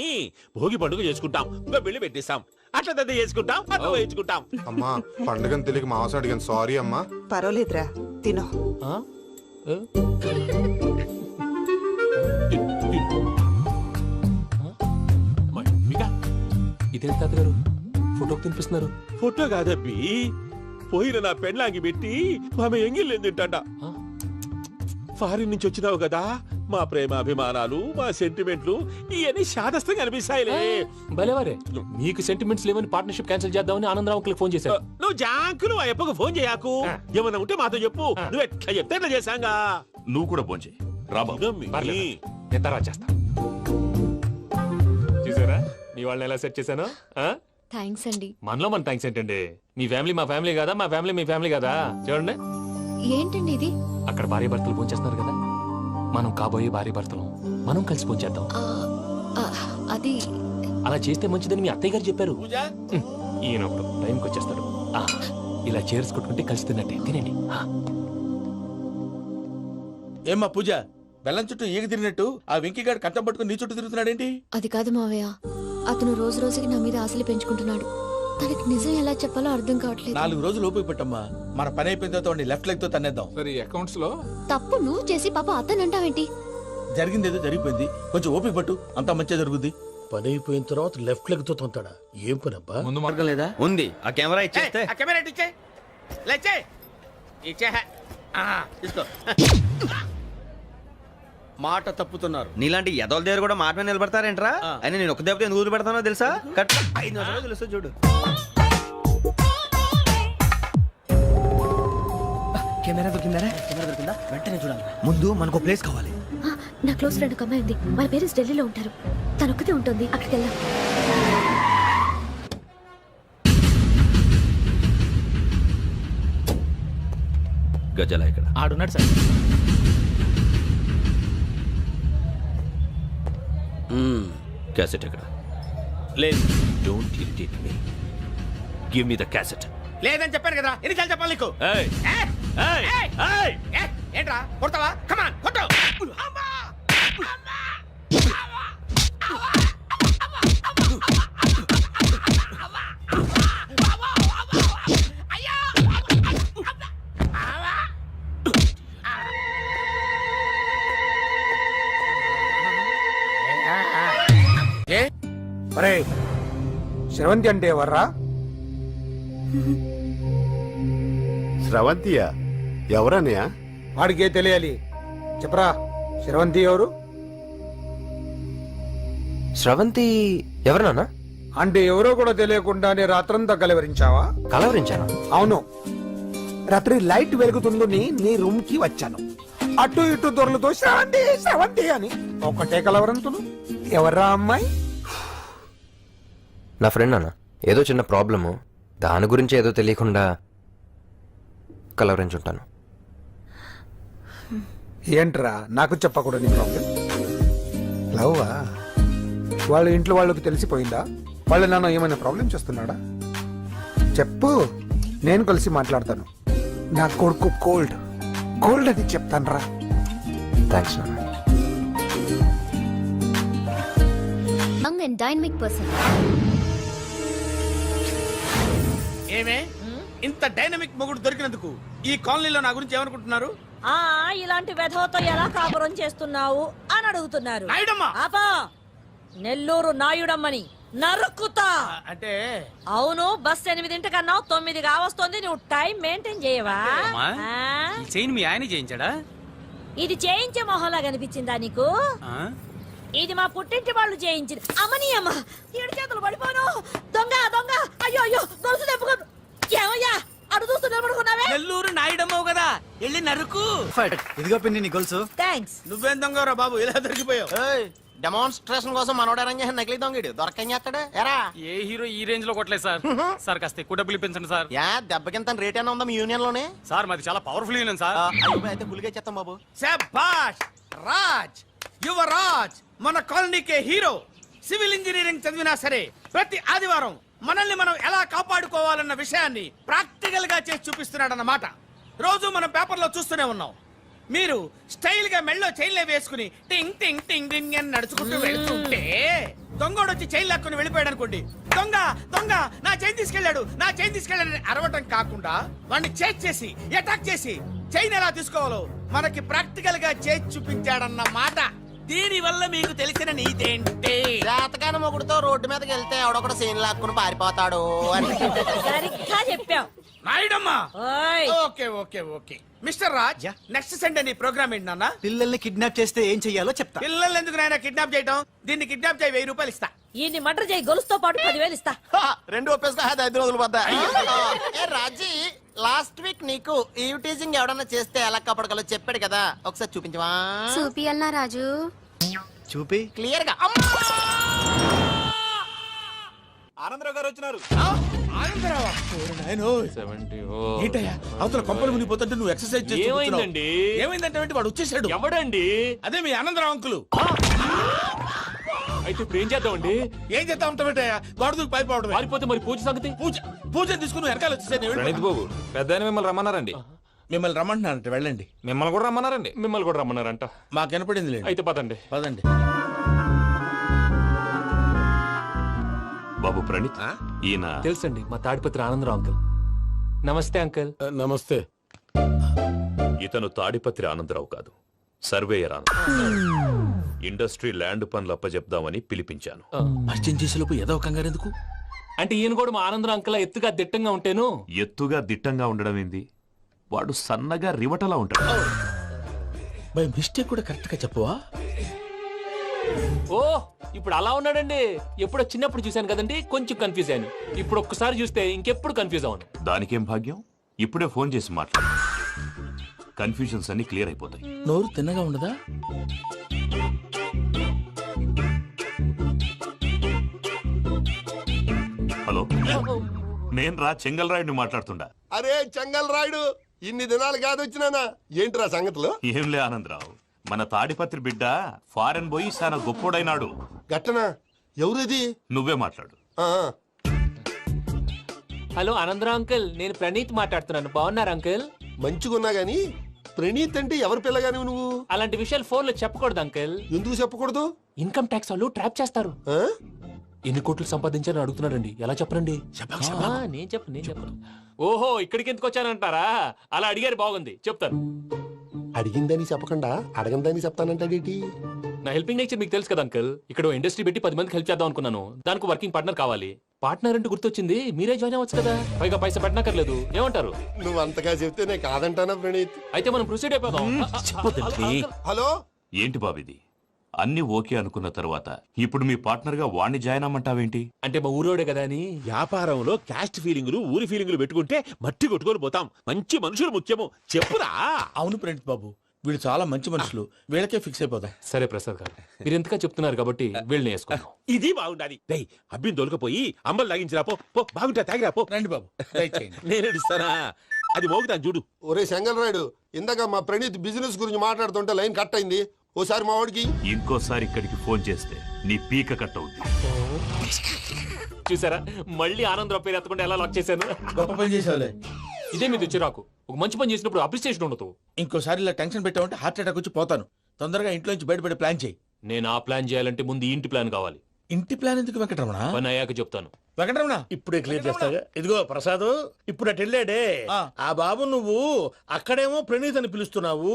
Speaker 3: భోగి పండుగ చేసుకుంటాం, ఇంకా పెళ్లి పెట్టేస్తాం, అట్లా దద్ద చేసుకుంటాం, అట్లా వేయించుకుంటాం.
Speaker 6: అమ్మా పండుగని తెలియక మాసం అడిగాను, సారీ అమ్మా.
Speaker 7: పర్వాలేదురా, తినో.
Speaker 13: ఇదేంటి తాతగారు ఫోటోకి తినిపిస్తున్నారు?
Speaker 3: ఫోటో కాదబ్బి, పోయిన నా పెళ్ళాంగి పెట్టి ఆమె ఎంగిల్లేం తింటాడ. ఫారిన్ నుంచి వచ్చినావు కదా, మా ప్రేమ అభిమానాలు, మా సెంటిమెంట్లు ఇవన్నీ శాదస్తంగా అనిపిస్తాయిలే.
Speaker 13: భలేవారే, మీకు సెంటిమెంట్స్ లేవని పార్ట్నర్షిప్ క్యాన్సిల్ చేద్దామని ఆనందరావు అంకుల్ ఫోన్ చేశారు.
Speaker 3: నువ్వు జాంకులు ఆ ఎప్పకు ఫోన్ చేయకు. ఏమన్నా ఉంటే మాతో చెప్పు. నువ్వు ఎట్లా చెప్తే ఎట్లా చేశాంగా.
Speaker 10: నువ్వు కూడా ఫోన్ చేయి.
Speaker 13: నేను తర్వాత చేస్తా. చూసారా మీ వాళ్ళని ఎలా సెట్ చేశాను?
Speaker 12: థ్యాంక్స్ అండి.
Speaker 13: మనలో మన థ్యాంక్స్ ఏంటండి, మీ ఫ్యామిలీ మా ఫ్యామిలీ కదా, మా ఫ్యామిలీ మీ ఫ్యామిలీ కదా. చూడండి
Speaker 12: ఏంటండి ఇది?
Speaker 13: అక్కడ భార్య భర్తలు ఫోన్ చేస్తున్నారు కదా, మనం కాబోయే భార్య భర్తలు మనం కలిసి ఫోన్ చేద్దాం.
Speaker 12: అది
Speaker 13: అలా చేస్తే మంచిదని మీ అత్తయ్య గారు చెప్పారు. ఈయన ఒకడు టైంకి వచ్చేస్తాడు. ఇలా చేర్స్ కొట్టుకుంటే కలిసి తిన్నట్టే. తినండి.
Speaker 9: ఏమ్మా పూజ, బెల్లం చుట్టూ ఈగ తిరిగినట్టు ఆ వెంకీగాడు కంటం పట్టుకుని నీ చుట్టూ తిరుగుతున్నాడేంటి?
Speaker 12: అది కాదు మావయ్య, అతను రోజు రోజుకి నా మీద ఆశలు పెంచుకుంటున్నాడు. తనకి నిజం ఎలా చెప్పాలో అర్థం కావట్లేదు.
Speaker 9: 4 రోజులు ఓపిక పట్టమ్మా, మన పని అయిపోయిన తర్వాత లెఫ్ట్ లెగ్ తో తన్నేద్దాం.
Speaker 6: సరే అకౌంట్స్ లో
Speaker 12: తప్పు నువ్వు చేసి పాప అతను అంటావేంటి?
Speaker 9: జరిగిందేదో జరిగిపోయింది, కొంచెం ఓపిక పట్టు, అంతా మంచిగా జరుగుద్ది.
Speaker 3: పని అయిపోయిన తర్వాత లెఫ్ట్ లెగ్ తో తొంతాడా? ఏం పని అబ్బా?
Speaker 6: ముందు
Speaker 9: మార్గం లేదా?
Speaker 10: ఉంది, ఆ కెమెరా ఇచ్చేస్తే.
Speaker 9: తీసుకో. మాట తప్పుతున్నారు.
Speaker 11: నీలాంటి ఎదల దగ్గర కూడా మాట మీద నిలబడతారేంట్రా? అని నేను ఒక దెబ్బతో ఎందుకు పెడతానో తెలుసా? కట్ 5 నిమిషాలు తెలుసు చూడు. కెమెరా దొరికిందా? వెంటనే చూడాలి. ముందు మనకు ప్లేస్ కావాలి.
Speaker 12: నా క్లోజ్ ఫ్రెండ్ ఒక అమ్మాయి ఉంది. వాళ్ళ పేరెంట్స్ ఢిల్లీలో ఉంటారు. తనొక్కతే ఉంటుంది. అక్కడికి వెళ్దాం.
Speaker 11: గజల ఇక్కడ
Speaker 13: ఆడున్నాడు సార్.
Speaker 11: క్యాసెట్ ఎక్కడ?
Speaker 9: లేదు.
Speaker 11: Don't irritate me. Give me the cassette.
Speaker 9: లేదని చెప్పాను కదా, ఎన్నిసార్లు చెప్పాలి నీకు?
Speaker 11: ఏయ్ ఏయ్ ఏయ్
Speaker 9: ఏంట్రా కొడతావా? కమాన్ కొట్టు.
Speaker 5: అరే శ్రవంతి అంటే ఎవర్రా?
Speaker 6: స్రవంతియా? ఎవరన్నయ్యా?
Speaker 5: వాడికే తెలియాలి. చెప్పరా, శ్రవంతి ఎవరు?
Speaker 11: స్రవంతి ఎవరు నాన్న?
Speaker 5: అంటే ఎవరో కూడా తెలియకుండానే రాత్రంతా కలవరించావా?
Speaker 11: కలవరించాను.
Speaker 5: అవును, రాత్రి లైట్ వెలుగుతుందని నీ రూమ్ కి వచ్చాను. అటు ఇటు దొరలతో శ్రవంతి శ్రవంతి అని ఒకటే కలవరంతులు. ఎవర్రా అమ్మాయి?
Speaker 11: నా ఫ్రెండ్ అన్న, ఏదో చిన్న ప్రాబ్లము, దాని గురించి ఏదో తెలియకుండా కలవరించుంటాను.
Speaker 5: ఏంట్రా నాకు చెప్పకూడదు ప్రాబ్లం? లవ్వా? వాళ్ళ ఇంట్లో వాళ్ళకి తెలిసిపోయిందా? వాళ్ళ నాన్న ఏమైనా ప్రాబ్లం చేస్తున్నాడా? చెప్పు, నేను కలిసి మాట్లాడతాను. నా కొడుకు కోల్డ్ కోల్డ్ అని చెప్తాను రా.
Speaker 11: థ్యాంక్స్ నాన్న.
Speaker 12: Young and dynamic person.
Speaker 9: ఏమే ఇంత డైనమిక్ మొగుడు దొరికినందుకు ఈ కాలనీలో నా గురించి ఏమనుకుంటున్నారు?
Speaker 1: ఇలాంటి వెధవతో ఎలా కాపురం చేస్తున్నావు అని అడుగుతున్నారు.
Speaker 9: నాయుడమ్మ
Speaker 1: ఆపా, నెల్లూరు నాయుడమ్మని నరుక్కుతా.
Speaker 9: అంటే
Speaker 1: అవును, బస్ 8:00 9 కావస్తుంది. నువ్వు టైం మెయింటైన్ చేయవా?
Speaker 13: చైన్ మీ ఆయన చేయించాడా?
Speaker 1: ఇది చేయించే మొహంలా కనిపించిందా నీకు? ఇది మా పుట్టింటి వాళ్ళు చేయించింది. అమ్మని అమ్మ, 7 చేతులు పడిపోను. దొంగ దొంగ, అయ్యో అయ్యో, గొలుసు తెప్పుకో. ఏమయ్యా అడు చూస్తూ నిలబడుకున్నావే?
Speaker 9: నెల్లూరు నాయుడమ్మవు కదా, వెళ్ళి నరుకు.
Speaker 11: ఇదిగో పిన్ని నీ గొలుసు.
Speaker 1: థ్యాంక్స్.
Speaker 9: నువ్వేం దొంగరా బాబు, ఇలా దొరికిపోయావు?
Speaker 11: డెమాన్స్ట్రేషన్ కోసం మనోడు అరేంజ్ చేసిన నకిలీ దొంగడు దొరకని చేస్తాడు. ఎరా
Speaker 13: ఏ హీరో ఈ రేంజ్ లో కొట్టలేదు సార్. సార్ కాస్త ఎక్కువ డబ్బులు ఇప్పించండి సార్.
Speaker 11: యా దెబ్బకింత రేట్ అయినా ఉందా మీ యూనియన్ లోనే?
Speaker 13: సార్ మాది చాలా పవర్ఫుల్ యూనియన్ సార్.
Speaker 11: అయితే గులిగా చేస్తాం బాబు.
Speaker 9: శభాష్ రాజ్, యువరాజ్, మన కాలనీకే హీరో. సివిల్ ఇంజనీరింగ్ చదివినా సరే ప్రతి ఆదివారం మనల్ని మనం ఎలా కాపాడుకోవాలన్న విషయాన్ని ప్రాక్టికల్ గా చేసి చూపిస్తున్నాడన్నమాట. రోజు మనం పేపర్లో చూస్తూనే ఉన్నాం. మీరు స్టైల్ గా మెళ్ళో చైన్లే వేసుకుని టింగ్ టింగ్ టింగ్ టింగ్ అని నడుచుకుంటూ వెళ్తుంటే దొంగోడు వచ్చి చైన్ లాక్కుని వెళ్ళిపోయాడు అనుకోండి. దొంగ దొంగ నా చైన్ తీసుకెళ్లాడు, నా చైన్ తీసుకెళ్లాడని అరవటం కాకుండా వాడిని చేజ్ చేసి అటాక్ చేసి చైన్ ఎలా తీసుకోవాలో మనకి ప్రాక్టికల్ గా చేసి చూపించాడన్న మాట. దీని వల్ల మీకు తెలిసిన నీతేంటి?
Speaker 11: జాతకాన మొగుడుతో రోడ్డు మీదకి వెళ్తే ఎవడొకడు సీన్ లాక్కుని పారిపోతాడు అని.
Speaker 1: సరిగ్గా చెప్పావు
Speaker 9: నాయుడమ్మా.
Speaker 1: ఓయ్.
Speaker 9: Okay okay okay mister Raj, next Sunday నీ ప్రోగ్రామ్ ఏంటి నాన్న?
Speaker 11: పిల్లల్ని కిడ్నాప్ చేస్తే ఏం చెయ్యాలో చెప్తా.
Speaker 9: పిల్లలు ఎందుకు నాయన కిడ్నాప్ చేయటం? దీన్ని కిడ్నాప్ చేయి, 1000 రూపాయలు ఇస్తా.
Speaker 1: ఈ మటర్ చేయి, గొలుసుతో పాటు 10,000 ఇస్తా.
Speaker 11: 2 ఒప్పేసుకో, 5 రోజులు పడ్డా. ఏ రాజీ, లాస్ట్ వీక్ నీకు ఈవ్ టీజింగ్ ఎవడన్నా చేస్తే ఎలా కాపాడగలో చెప్పాడు కదా, ఒకసారి చూపించవా?
Speaker 12: చూపియల్నా రాజు?
Speaker 11: చూపి క్లియర్ గా.
Speaker 10: ఆనందరావు గారు వచ్చినారు.
Speaker 9: ఆనందరావా? ఏంటయ్యా అవతల కొంపలు మునిగిపోతుంటే నువ్వు ఎక్సర్సైజ్ చేస్తూ
Speaker 13: ఏమైందండి?
Speaker 9: ఏమైందంటే వాడు వచ్చేసాడు.
Speaker 13: ఎవడండి?
Speaker 9: అదే మీ ఆనందరావు అంకులు.
Speaker 13: అయితే ఇప్పుడు ఏం చేద్దామండి?
Speaker 9: ఏం చేస్తా ఉంటావేటయ్యా, వాడు దూకి పైపోవడమే.
Speaker 13: పారిపోతే మరి పూజ సంగతి?
Speaker 9: పూజ తీసుకుని వెనకాల వచ్చేసాను.
Speaker 6: బాబు పెద్ద మిమ్మల్ని రమ్మన్నారండి.
Speaker 9: మిమ్మల్ని రమ్మంటున్నారంట, వెళ్ళండి.
Speaker 6: మిమ్మల్ని కూడా రమ్మన్నారండి.
Speaker 13: మిమ్మల్ని కూడా రమ్మన్నారంట.
Speaker 9: మాకు వినపడింది లేదు.
Speaker 13: అయితే పదండి.
Speaker 9: పదండి.
Speaker 3: బాబు ప్రణీత్, ఈయన
Speaker 13: తెలుసండి, మా తాడిపత్రి ఆనందరావు అంకుల్. నమస్తే అంకుల్.
Speaker 3: నమస్తే. ఇతను తాడిపత్రి ఆనందరావు కాదు, సర్వేయర్ ఆనందరావు. ఇండస్ట్రీ ల్యాండ్ పనులు అప్పచెప్దామని పిలిపించాను.
Speaker 9: పరిచయం చేసేలోపు ఏదో కంగారు ఎందుకు?
Speaker 13: అంటే ఈయన కూడా మా ఆనందరావు అంకుల్ ఎత్తుగా దిట్టంగా ఉంటేను.
Speaker 3: ఎత్తుగా దిట్టంగా ఉండడం ఏంది? వాడు సన్నగా రివటలా ఉంటాడు.
Speaker 9: బై మిస్టేక్ కూడా కరెక్ట్ గా చెప్పవా?
Speaker 13: ఓ ఇప్పుడు అలా ఉన్నాడండి. ఎప్పుడో చిన్నప్పుడు చూశాను కదండి, కొంచెం కన్ఫ్యూజ్ అయ్యాను. ఇప్పుడు ఒక్కసారి చూస్తే ఇంకెప్పుడు కన్ఫ్యూజ్ అవ్వను.
Speaker 10: దానికేం భాగ్యం, ఇప్పుడే ఫోన్ చేసి మాట్లాడు, కన్ఫ్యూజన్స్ అన్ని క్లియర్ అయిపోతాయి.
Speaker 9: నోరు తిన్నగా ఉండదా?
Speaker 10: హలో, నేను రా చెంగల్ రాయుడిని మాట్లాడుతుండా.
Speaker 2: అరే చెంగల్ రాయుడు, ఇన్ని దినాలు కాదు వచ్చినానా? ఏంట్రా సంగతులు?
Speaker 10: ఏంలే ఆనందరావు, మన తాడిపత్రి బిడ్డ ఫారెన్ పోయి చాలా గొప్పోడైనాడు.
Speaker 2: గట్టనా? ఎవరిది?
Speaker 10: నువ్వే మాట్లాడు.
Speaker 13: హలో ఆనందరావు అంకుల్, నేను ప్రణీత్ మాట్లాడుతున్నాను. బాగున్నారు అంకుల్?
Speaker 2: మంచిగున్నా గాని ప్రణీత్ అంటే ఎవరి పిల్లగాని నువ్వు?
Speaker 13: అలాంటి విషయాలు ఫోన్ లో చెప్పకూడదు అంకుల్.
Speaker 2: ఎందుకు చెప్పకూడదు?
Speaker 13: ఇన్కమ్ ట్యాక్స్ వాళ్ళు ట్రాప్ చేస్తారు.
Speaker 2: ఆ?
Speaker 13: ఎన్ని కోట్లు సంపాదించాలని అడుగుతున్నారండి. ఎలా చెప్పరండి? నేను చెప్పను. ఓహో, ఇక్కడికి ఎందుకు వచ్చానంటారా? అలా అడిగారు, బాగుంది, చెప్తాను.
Speaker 2: అడిగిందని చెప్పకుండా అడగందని చెప్తానంటాడేటి?
Speaker 13: నా హెల్పింగ్ నేచర్ మీకు తెలుసు కదా అంకుల్. ఇక్కడ ఇండస్ట్రీ పెట్టి 10 మందికి హెల్ప్ చేద్దాం అనుకున్నాను. దానికి వర్కింగ్ పార్ట్నర్ కావాలి. పార్ట్నర్ అంటే గుర్తొచ్చింది, మీరే జాయిన్ అవ్వచ్చు కదా. పైగా పైసా పెట్టనక్కర్లేదు. ఏమంటారు?
Speaker 2: నువ్వు అంతగా చెప్తేనే కాదంటానా ప్రణీత్?
Speaker 13: అయితే మనం ప్రొసీడ్ అయిపోదాం.
Speaker 2: హలో,
Speaker 10: ఏంటి బాబిది? అన్ని ఓకే అనుకున్న తర్వాత ఇప్పుడు మీ పార్ట్నర్ గా వాణ్ణి జాయిన్ అమ్మంటావేంటి?
Speaker 13: అంటే మా ఊరోడే కదా అని.
Speaker 3: వ్యాపారంలో క్యాస్ట్ ఫీలింగులు, ఊరి ఫీలింగులు పెట్టుకుంటే మట్టి కొట్టుకొని పోతాం. మంచి మనుషులు ముఖ్యము. చెప్పురా.
Speaker 9: అవును ప్రణీత్ బాబు, వీళ్ళు చాలా మంచి మనుషులు, వీళ్ళకే ఫిక్స్ అయిపోదాం.
Speaker 13: సరే ప్రసాద్ గారు, మీరు ఎంతగా చెప్తున్నారు కాబట్టి వీళ్ళని వేసుకున్నాం.
Speaker 3: ఇది బాగుండాలి. డై అబ్బిని దొలకపోయి అంబలు లాగించిరా పో. పో, బాగుంటా తాగిరా పో.
Speaker 9: రండి బాబు, దయచేయండి.
Speaker 3: నేను ఇస్తానా? అది మోగుతాను చూడు.
Speaker 2: ఒరే చెంగల్ రాయుడు, ఇందాక మా ప్రణీత్ బిజినెస్ గురించి మాట్లాడుతుంటే లైన్ కట్ అయింది. ఓసారి మా వాడికి
Speaker 10: ఇంకోసారి ఇక్కడికి ఫోన్ చేస్తే నీ పీక కట్ అవుతుంది.
Speaker 13: చూసారా, మళ్ళీ ఆనందరావు పేరు ఎత్తకుండా ఎలా లాక్ చేశాను.
Speaker 9: గొప్ప పని చేసేవాళ్ళే.
Speaker 13: ఇదే మీద చిరాకు. ఒక మంచి పని చేసినప్పుడు అప్రిసియేషన్ ఉండదు.
Speaker 9: ఇంకోసారి ఇలా టెన్షన్ పెట్టామంటే హార్ట్ అటాక్ వచ్చి పోతాను. తొందరగా ఇంట్లో నుంచి బయటపడే ప్లాన్ చేయి.
Speaker 13: నేను ఆ ప్లాన్ చేయాలంటే ముందు ఈ ఇంటి ప్లాన్ కావాలి.
Speaker 9: ఇంటి ప్లాన్ ఎందుకు వెంకటరమణ?
Speaker 13: పని అయ్యాక చెప్తాను.
Speaker 9: వెంకటరమణ
Speaker 14: ఇప్పుడే క్లియర్ చేస్తాగా. ఇదిగో ప్రసాద్, ఇప్పుడు అటు వెళ్ళాడే ఆ బాబు, నువ్వు అక్కడేమో ప్రణీత్ అని పిలుస్తున్నావు,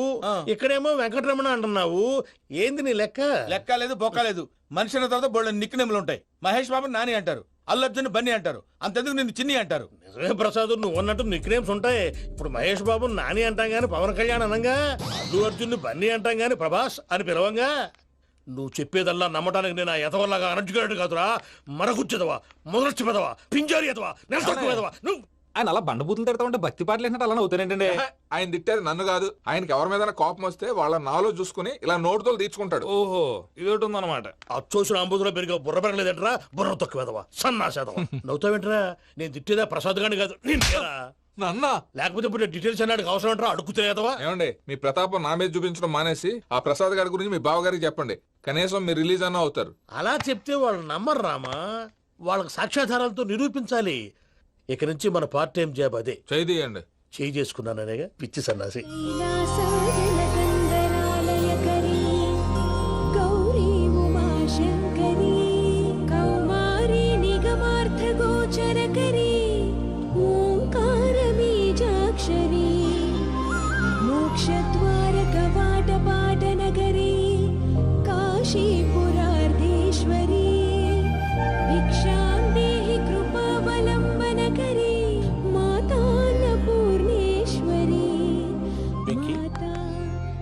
Speaker 14: ఇక్కడేమో వెంకటరమణ అంటున్నావు. ఏంది నీ లెక్క?
Speaker 9: లెక్క లేదు, బొక్క లేదు. మనిషి అన్న తర్వాత బోళ్ళ నిక్నెములు ఉంటాయి. మహేష్ బాబు నాని అంటారు, అల్లు అర్జున్ బన్నీ అంటారు, అంతెందుకు నిన్ను చిన్ని అంటారు.
Speaker 14: నిజమే ప్రసాద్, నువ్వు అన్నట్టు నిక్ నేమ్స్ ఉంటాయి. ఇప్పుడు మహేష్ బాబు నాని అంటాం గాని పవన్ కళ్యాణ్ అనంగా, అల్లు అర్జున్ బన్నీ అంటాం గాని ప్రభాస్ అని పిలవంగా. నువ్వు చెప్పేదల్లా నమ్మటానికి నేను ఆ ఎతవల్లాగా అనర్జుకేటెడ్ కాదురా. మరగుచ్చదవా, మొదలచ్చి పెదవా, పింజారి ఎదవా, నెలసొక్కుదవా నువ్వు.
Speaker 6: ఆయన అలా బండబూతులు తిడతా ఉంటే భక్తి పాటలు ఏంటంటే అలా అవుతానంటే. ఆయన తిట్టేది నన్ను కాదు, ఆయనకి ఎవరి మీద కోపం వస్తే వాళ్ళ నాలో చూసుకుని ఇలా నోటుతో తీర్చుకుంటాడు. ఓహో, ఇదొకటి ఉందన్నమాట.
Speaker 14: అచ్చోసిన అంబుధులో పెరిగే బుర్ర పెరగలేదంటరా, బుర్ర తొక్కువేదవా, సన్నాసేదవా. నవ్వుతావేంట్రా? నేను తిట్టేదా ప్రసాద్ గాని కాదు, నిన్నేరా.
Speaker 6: నాన్న,
Speaker 14: లేకపోతే ఇప్పుడు డీటెయిల్స్ అన్నాడు అవసరం అంటారా? అడుగుతాయేదవా.
Speaker 6: ఏమండి, మీ ప్రతాపం నా మీద చూపించడం మానేసి ఆ ప్రసాద్ గారి గురించి మీ బావగారికి చెప్పండి. కనీసం మీరు రిలీజ్ అన్న అవుతారు.
Speaker 14: అలా చెప్తే వాళ్ళు నమ్మరు రామా. వాళ్ళకి సాక్ష్యాధారాలతో నిరూపించాలి. ఇక నుంచి మన పార్ట్ టైం జాబ్ అదే.
Speaker 6: చేయండి.
Speaker 14: చేయి చేసుకున్నాననేగా పిచ్చి సన్నాసి.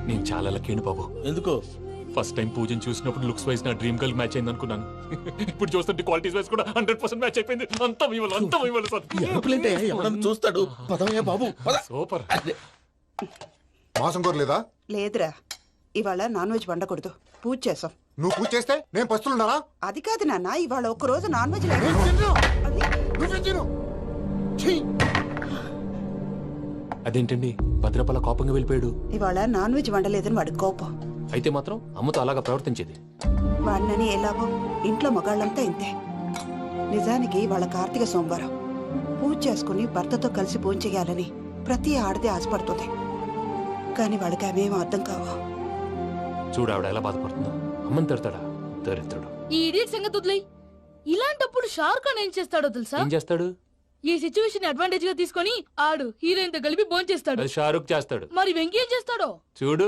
Speaker 13: నేను చాలా లక్కీ బాబు.
Speaker 9: ఎందుకు?
Speaker 13: ఫస్ట్ టైం పూజను చూసినప్పుడు లుక్స్ వైజ్ నా డ్రీమ్ గర్ల్ మ్యాచ్ అయింది అనుకున్నాను. ఇప్పుడు చూస్తుంటే క్వాలిటీస్ వైజ్ కూడా 100% మ్యాచ్ అయిపోయింది. అంతా
Speaker 9: ఎవడన్నా చూస్తాడు. పదవయ్యా బాబు,
Speaker 13: సూపర్.
Speaker 2: మాసం కోరలేదా?
Speaker 7: లేదురా, ఇవాళ నాన్ వెజ్ వండకూడదు, పూజ చేసాం.
Speaker 2: నువ్వు పూజ చేస్తే నేను పస్తులున్నారా?
Speaker 7: అది కాదు నాన్న, ఇవాళ ఒక్క రోజు నాన్ వెజ్ లేదు.
Speaker 13: అదేంటండి భద్రపల కోపంగా వెళ్ళిపోయాడు?
Speaker 7: ఇవాళ నాన్ వెజ్ వండలేదని వాడి కోపం.
Speaker 13: అయితే మాత్రం అమ్మతో అలాగా ప్రవర్తించేది.
Speaker 7: వాడినని ఎలాగో ఇంట్లో మగాళ్ళంతా ఇంతే. నిజానికి వాళ్ళ కార్తీక సోమవారం పూజ చేసుకుని భర్తతో కలిసి పూజ చేయాలని ప్రతి ఆడది ఆశపడుతుంది. కానీ వాడికి అవేమో అర్థం కావు.
Speaker 13: చూడు ఆవిడ ఎలా బాధపడుతుందో. అమ్మని తిడతాడా దరిద్రుడు.
Speaker 1: ఈ ఇడియట్ సంగతి వదిలేయ్. ఇలాంటప్పుడు షారుఖ్ ఖాన్ ఏం చేస్తాడో తెలుసా?
Speaker 13: ఏం చేస్తాడు?
Speaker 1: ఈ సిచ్యువేషన్ అడ్వాంటేజ్ గా తీసుకొని ఆడు హీరోయిన్ తో కలిపి బోన్ చేస్తాడు.
Speaker 13: అది షారుఖ్ చేస్తాడు.
Speaker 1: మరి వెంకీ ఏం చేస్తాడో
Speaker 13: చూడు.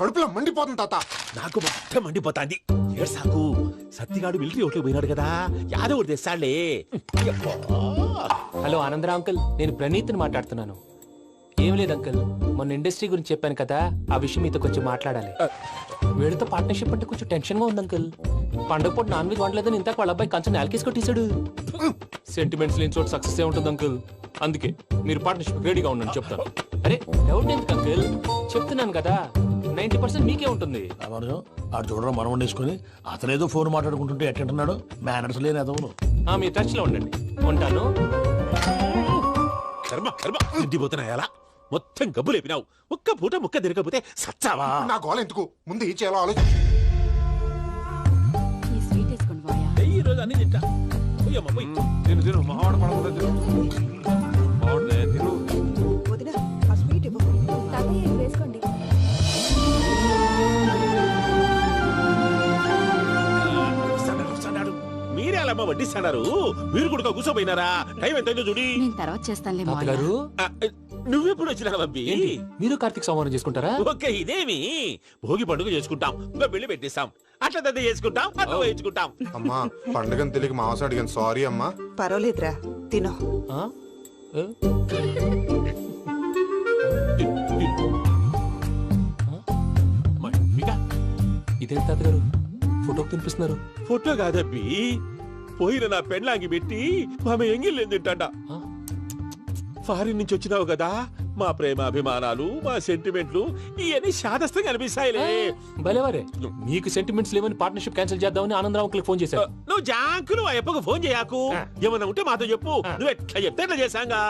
Speaker 2: కడుపులో మండిపోతుంది తాత.
Speaker 3: నాకు మొత్తం మండిపోతాంది. సాకు సత్తిగాడు మిలిటరీ ఓట్లు పోయినాడు కదా, యాదవ్ ఒకటి తెస్తాడులే.
Speaker 13: హలో ఆనందరావు అంకుల్, నేను ప్రణీత్ని మాట్లాడుతున్నాను. ఏం లేదు అంకుల్ మొన్న ఇండస్ట్రీ గురించి చెప్పాను కదా ఆ విషయం మీతో కొంచెం మాట్లాడాలి. వీళ్ళతో పార్ట్నర్షిప్ అంటే కొంచెం టెన్షన్ గా ఉంది అంకుల్. పండగ పూట నాన్ వెజ్ వండలేదని ఇంతకు వాళ్ళ అబ్బాయి కంచెం నేలకేసి కొట్టేశాడు. సెంటిమెంట్స్ లేని చోట సక్సెస్ ఏ ఉంటుంది అంకుల్. అందుకే మీరు పార్ట్నర్షిప్ రెడీగా ఉండండి చెప్తాను. అరే డౌట్ ఎందుకు అంకుల్, చెప్తున్నాను కదా 90% మీకే ఉంటుంది.
Speaker 14: రామానుజం ఆడు చూడడం మనం వండేసుకొని అతనేదో ఫోన్ మాట్లాడుకుంటుంటే ఎట్టంటున్నాడు మేనర్స్ లేని అదవును.
Speaker 13: మీరు టచ్ లో ఉండండి. ఉంటాను.
Speaker 3: కర్మ కర్మ తిండిపోతున్నాయలా మొత్తం గబ్బు లేపినావు. ఒక్క పూట ముక్క తిరగకపోతే సచ్చావా?
Speaker 6: నా గోల ఎందుకు, ముందు ఏం చేయాలో ఆలోచించు.
Speaker 3: ఈ రోజు అన్ని తింటా. పోయమ్మ, పోయ్.
Speaker 6: తిను తిను, మావాడు పడకుండా తిను. మావాడులే, తిను.
Speaker 7: వదినా ఆ స్వీట్ ఇవ్వు.
Speaker 12: వేసుకోండి.
Speaker 3: వస్తాడాడు. మీరే అలా అమ్మ వడ్డిస్తాడారు. మీరు కూడా కూర్చోపోయినారా? టైం ఎంతైందో చూడి.
Speaker 12: నేను తర్వాత చేస్తానులే
Speaker 13: తాతగారు
Speaker 3: ఆ, నువ్వెప్పుడు వచ్చినా బంబి?
Speaker 13: ఏంటి మీరు కార్తీక్ సంహారం చేసుకుంటారా?
Speaker 3: ఓకే, ఇదేమి భోగి పండుగ చేసుకుంటాం, ఇంకా పెళ్లి పెట్టిస్తాం, అట్లా దద్ద చేసుకుంటాం, అట్లా వేయించుకుంటాం.
Speaker 6: అమ్మా పండుగని తెలియక మాంసం అడిగాను, సారీ అమ్మా.
Speaker 7: పర్వాలేదురా తినో.
Speaker 13: ఆ? ఏ? ఇదేంటి తాతగారు ఫోటోకి తినిపిస్తున్నారు?
Speaker 3: ఫోటో కాదబ్బి, పోయిన నా పెళ్ళాంగి పెట్టి ఆమె ఎంగిల్లేం తింటాడ. ఫారిన్ నుంచి వచ్చినావు కదా, మా ప్రేమ అభిమానాలు, మా సెంటిమెంట్లు ఇవన్నీ శాదస్తంగా అనిపిస్తాయిలే.
Speaker 13: భలేవారే, మీకు సెంటిమెంట్స్ లేవని పార్ట్నర్షిప్ క్యాన్సిల్ చేద్దామని ఆనందరావు అంకుల్ ఫోన్ చేశారు.
Speaker 3: నువ్వు జాంకులు ఆ అప్పకు ఫోన్ చేయకు. ఏమన్నా ఉంటే మాతో చెప్పు. నువ్వు ఎట్లా చెప్తే ఎట్లా చేశాంగా.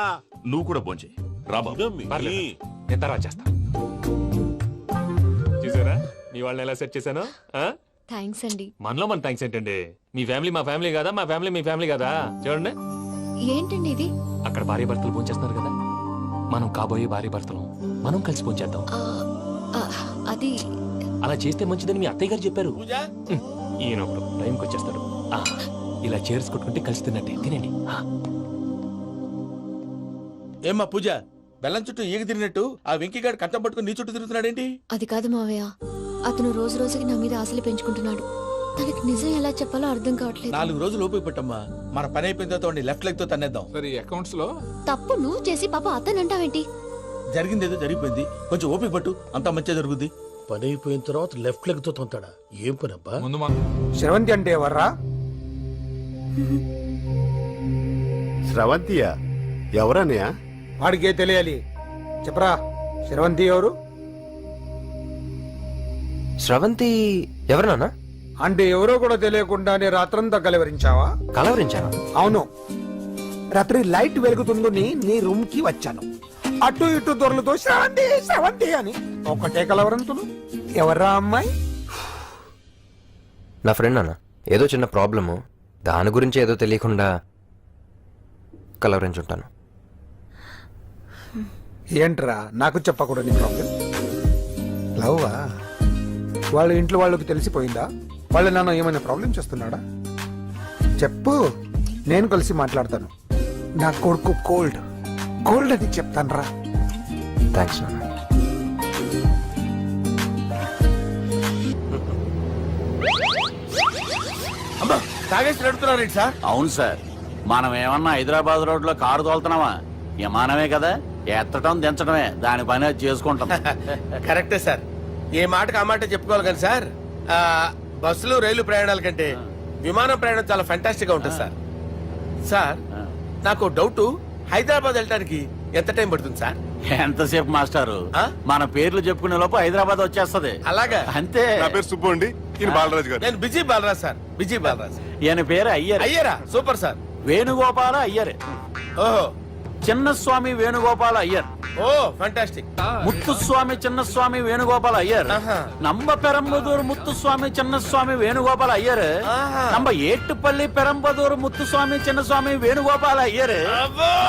Speaker 14: నువ్వు కూడా ఫోన్ చేయి రాబా.
Speaker 13: పర్లేదు, నేను తర్వాత చేస్తా. చూసారా మీ వాళ్ళని ఎలా సెట్ చేశాను?
Speaker 12: థ్యాంక్స్ అండి.
Speaker 13: మనలో మన థ్యాంక్స్ ఏంటండి, మీ ఫ్యామిలీ మా ఫ్యామిలీ కదా, మా ఫ్యామిలీ మీ ఫ్యామిలీ కదా. చూడండి
Speaker 12: ఏంటండి ఇది?
Speaker 13: అక్కడ భార్య భర్తలు ఫోన్ చేస్తున్నారు కదా, మనం కాబోయే భార్య భర్తలు మనం కలిసి ఫోన్ చేద్దాం.
Speaker 12: అది
Speaker 13: అలా చేస్తే మంచిదని మీ అత్తయ్య గారు చెప్పారు. ఈయన ఒకడు టైంకి వచ్చేస్తాడు. ఇలా చేర్స్ కొట్టుకుంటే కలిసి తిన్నట్టే తినండి.
Speaker 9: ఏమ్మా పూజ, బెల్లం చుట్టూ ఈగ తిరిగినట్టు ఆ వెంకీగాడు కంటం పట్టుకుని నీ చుట్టూ తిరుగుతున్నాడేంటి?
Speaker 12: అది కాదు మావయ్య, అతను రోజు రోజుకి నా మీద ఆశలు పెంచుకుంటున్నాడు. తనకి నిజం ఎలా చెప్పాలో అర్థం కావట్లేదు.
Speaker 9: 4 రోజులు ఓపిక పట్టమ్మా, మన పని అయిపోయిన తర్వాత లెఫ్ట్ లెగ్ తో తన్నేద్దాం.
Speaker 6: సరే అకౌంట్స్ లో
Speaker 12: తప్పు నువ్వు చేసి పాప అతను అంటావేంటి?
Speaker 9: జరిగిందేదో జరిగిపోయింది, కొంచెం ఓపిక పట్టు, అంతా మంచిగా జరుగుద్ది.
Speaker 14: పని అయిపోయిన తర్వాత లెఫ్ట్ లెగ్ తో తొంతాడా? ఏం పని అబ్బా?
Speaker 6: ముందు మా
Speaker 5: శ్రవంతి అంటే ఎవర్రా?
Speaker 6: స్రవంతియా? ఎవరన్నయ్యా?
Speaker 5: వాడికే తెలియాలి, చెప్పరా. శ్రవంతి ఎవరు?
Speaker 8: స్రవంతి ఎవరు నాన్న?
Speaker 5: అంటే ఎవరో కూడా తెలియకుండానే రాత్రంతా కలవరించావా?
Speaker 8: కలవరించాను.
Speaker 5: అవును, రాత్రి లైట్ వెలుగుతుందని నీ రూమ్ కి వచ్చాను. అటు ఇటు దొరలతో శ్రవంతి శ్రవంతి అని ఒకటే కలవరంతులు. ఎవర్రా అమ్మాయి?
Speaker 8: నా ఫ్రెండ్ నాన్న, ఏదో చిన్న ప్రాబ్లము, దాని గురించి ఏదో తెలియకుండా కలవరించుంటాను.
Speaker 5: ఏంట్రా నాకు చెప్పకూడదు నీ ప్రాబ్లం? లవ్వా? వాళ్ళ ఇంట్లో వాళ్ళకి తెలిసిపోయిందా? వాళ్ళ నాన్న ఏమైనా ప్రాబ్లం చేస్తున్నాడా? చెప్పు, నేను కలిసి మాట్లాడతాను. నా కొడుకు కోల్డ్ కోల్డ్ అని చెప్తాను రా.
Speaker 8: థ్యాంక్స్ నాన్న.
Speaker 9: అమ్మా తాగేసి నడుపుతున్నారేంటి సార్?
Speaker 4: అవును సార్, మనం ఏమన్నా హైదరాబాద్ రోడ్ లో కారు తోలుతున్నామా? విమానమే కదా, ఎత్తటం దించడమే దాని పని అది చేసుకుంటాం.
Speaker 9: కరెక్టే సార్, ఏ మాటకు ఆ మాట చెప్పుకోవాలి కానీ సార్, బస్సులు రైలు ప్రయాణాల కంటే విమానం ప్రయాణం చాలా ఫెంటాస్టిక్ గా ఉంటుంది సార్. సార్ నాకు డౌట్, హైదరాబాద్ వెళ్ళడానికి ఎంత టైం పడుతుంది సార్?
Speaker 4: ఎంతసేపు మాస్టారు, మన పేర్లు చెప్పుకునే లోపు హైదరాబాద్ వచ్చేస్తది.
Speaker 9: అలాగా?
Speaker 4: అంతే.
Speaker 6: నా పేరు సుబ్బు అండి, ఈయన బాలరాజు గారు.
Speaker 9: నేను busy Balaraj sir, busy Balaraj.
Speaker 4: ఈయన పేరు అయ్యర్.
Speaker 9: అయ్యరా? Super sir.
Speaker 4: వేణుగోపాల అయ్యర్.
Speaker 9: ఓహో,
Speaker 4: చిన్నస్వామి వేణుగోపాల అయ్యర్.
Speaker 9: ఓ ఫెంటాస్టిక్.
Speaker 4: ముత్తుస్వామి చిన్నస్వామి వేణుగోపాల అయ్యర్. நம்ம பெரம்பதூர் முத்துசுவாமி சின்னசுவாமி வேணுகோபால் ஐயர். நம்ம ஏட்டுப்பள்ளி பெரம்பதூர் முத்துசுவாமி சின்னசுவாமி வேணுகோபால் ஐயர்.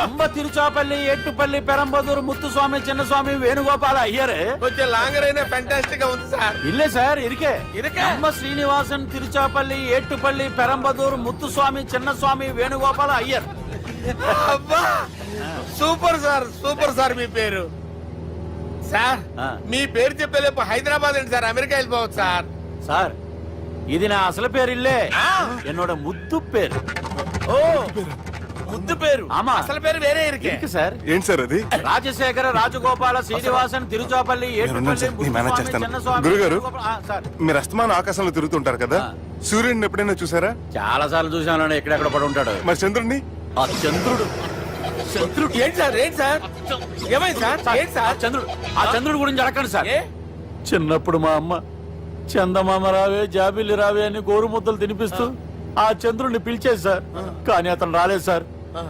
Speaker 4: நம்ம తిరుచాపల్లి ఏట్టుపల్లి పెరంబదూర్ ముత్తుస్వామి చిన్నస్వామి వేణుగోపాల అయ్యర్.
Speaker 9: కొంచెం లాంగర్ అయినా ఫెంటాస్టిక్ గా ఉంది సార్.
Speaker 4: ఇల్లే సార్ ఇరికే. நம்ம శ్రీనివాసన్ తిరుచాపల్లి ఏట్టుపల్లి పెరంబదూర్ ముత్తుస్వామి చిన్నస్వామి వేణుగోపాల అయ్యర్.
Speaker 9: అబ్బా సూపర్ సార్, సూపర్ సార్. మీ పేరు సార్, మీ పేరు చెప్పేలేపు హైదరాబాద్ ఏంటి సార్, అమెరికా వెళ్ళిపోవచ్చు సార్.
Speaker 4: సార్ ఇది నా అసలు పేరు ఇల్లే, என்னோட ముద్దు పేరు.
Speaker 9: ఓ ముద్దు పేరు
Speaker 4: ఆమా.
Speaker 9: అసలు పేరు వేరే ఇరికే
Speaker 4: ఇరికి సార్
Speaker 6: ఏంటి సార్ అది
Speaker 4: రాజశేఖర రాజగోపాల శ్రీనివాసన్ తిరుచాపల్లి
Speaker 6: నేనున్నాను సార్, నేను మేనేజ్ చేస్తాను. గురుగారు. మీరు అస్తమానం ఆకాశంలో తిరుగుతుంటారు కదా సూర్యుడిని ఎప్పుడైనా చూసారా?
Speaker 4: చాలా సార్లు చూసాను ఎక్కడెక్కడ పడి ఉంటాడు
Speaker 6: మరి చంద్రుడిని?
Speaker 4: ఆ చంద్రుడు
Speaker 9: ఏంటి సార్ ఏంటి సార్ ఏమైంది సార్ ఏంటి సార్
Speaker 4: చంద్రుడు ఆ చంద్రుడు గురించి అడగండి సార్
Speaker 9: ఏ?
Speaker 4: చిన్నప్పుడు మా అమ్మ చందమామ రావే జాబిల్లి రావే అని గోరు ముద్దలు తినిపిస్తూ ఆ చంద్రుడిని పిలిచేది సార్, కానీ అతను రాలేదు సార్.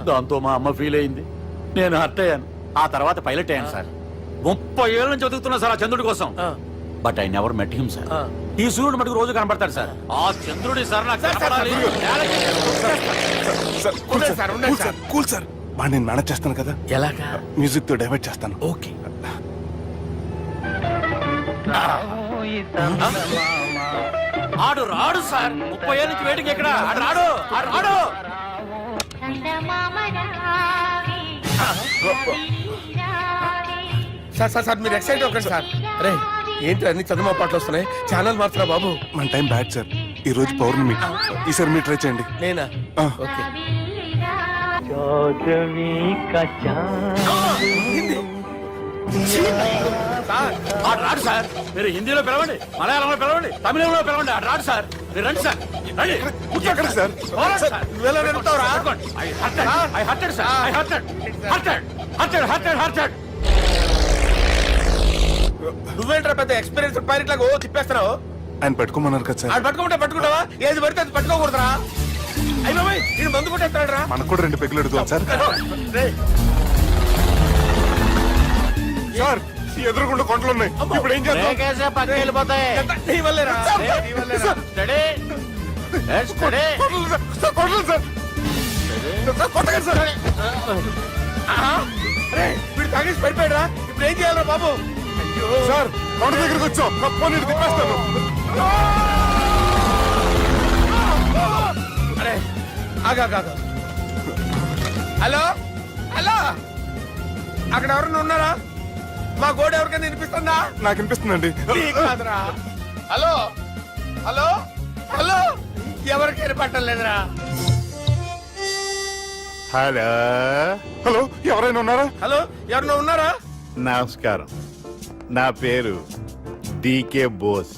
Speaker 4: దాంతో మా అమ్మ ఫీల్ అయింది, నేను హర్ట్ అయ్యాను. ఆ తర్వాత పైలట్ అయ్యాను సార్. 30 ఏళ్ళ నుంచి చదువుతున్నా సార్ ఆ చంద్రుడి కోసం. But I never met him sir. ఈ సూర్యుడు మటుకు రోజు కనబడతాడు సార్. ఆ చంద్రుడి సార్ నాకు కనపడాలి.
Speaker 6: Sir, cool sir, cool sir, cool sir. బాగా నేను మేనేజ్ చేస్తాను కదా,
Speaker 9: ఎలాగా?
Speaker 6: మ్యూజిక్ తో డైవర్ట్ చేస్తాను.
Speaker 9: ఓకే
Speaker 4: ఆడు రాడు సార్. 30 ఏళ్ళ నుంచి వేటికి ఎక్కడ ఆడు రాడు, ఆడు రాడు.
Speaker 9: సార్ సార్ సార్ మీరు ఎక్సైట్ అవ్వకండి సార్. అరే ఏంటి అన్ని చదువు పాటలు వస్తున్నాయి, ఛానల్ మారుతున్నా బాబు.
Speaker 6: మన టైం బ్యాడ్ సార్, ఈ రోజు పౌర్ణమి. ఈసారి మీరు ట్రై చేయండి.
Speaker 9: నేనా?
Speaker 6: ఆ.
Speaker 9: ఓకే సార్
Speaker 4: ఆడు రాడు సార్. మీరు హిందీలో పిలవండి, మలయాళంలో పిలవండి, తమిళంలో పిలవండి, ఆడు రాడు సార్. మీరు రండి సార్, రండి.
Speaker 6: ఎక్కడ సార్?
Speaker 4: పోరాడు సార్.
Speaker 9: నువ్వెలా నిలుపుతావురా?
Speaker 4: I hurted, sir. I hurted.
Speaker 9: నువ్వేంట్రా పెద్ద ఎక్స్పీరియన్స్ పైలట్ లాగా ఓ తిప్పేస్తున్నావు?
Speaker 6: ఆయన పెట్టుకోమన్నారు కదా సార్.
Speaker 9: ఆడు పట్టుకుంటే పట్టుకుంటావా? ఏది పడితే అది పట్టుకోకూడదురా? అయ్యి బాబాయ్ నేను మందు కొట్టేస్తాడు రా.
Speaker 6: మనకు కూడా 2 పెగ్గులు ఎడుగుతాం సార్. సార్, ఈ ఎదురుగుండా కొండలు ఉన్నాయి, ఇప్పుడు ఏం చేద్దాం?
Speaker 4: బ్రేకేసే పక్కకి వెళ్ళిపోతాయి.
Speaker 9: నీ వల్లేరా? నీ వల్లేరా?
Speaker 4: Steady. Yes, steady.
Speaker 6: Kondalu sir, sir, Kondalu sir. Sir, కొట్టకండి సార్.
Speaker 9: ఆహా. అరే వీడు తాగేసి పడిపోయాడు రా. ఇప్పుడు ఏం చేయాలరా బాబు? అయ్యో
Speaker 6: సార్, కొండ దగ్గరికి వచ్చాం, ఫోన్ ఇటు తిప్పేస్తాను.
Speaker 9: అరే ఆగా హలో హలో అక్కడ ఎవరన్నా ఉన్నారా? మా గోడ ఎవరికైనా వినిపిస్తుందా?
Speaker 6: నాకు అనిపిస్తుందండి.
Speaker 9: నీకు కాదురా. హలో హలో హలో ఎవరికి వినపట్టలేదురా.
Speaker 6: హలో హలో, ఎవరైనా ఉన్నారా?
Speaker 9: హలో ఎవరన్నా ఉన్నారా?
Speaker 15: నమస్కారం, నా పేరు డీకే బోస్.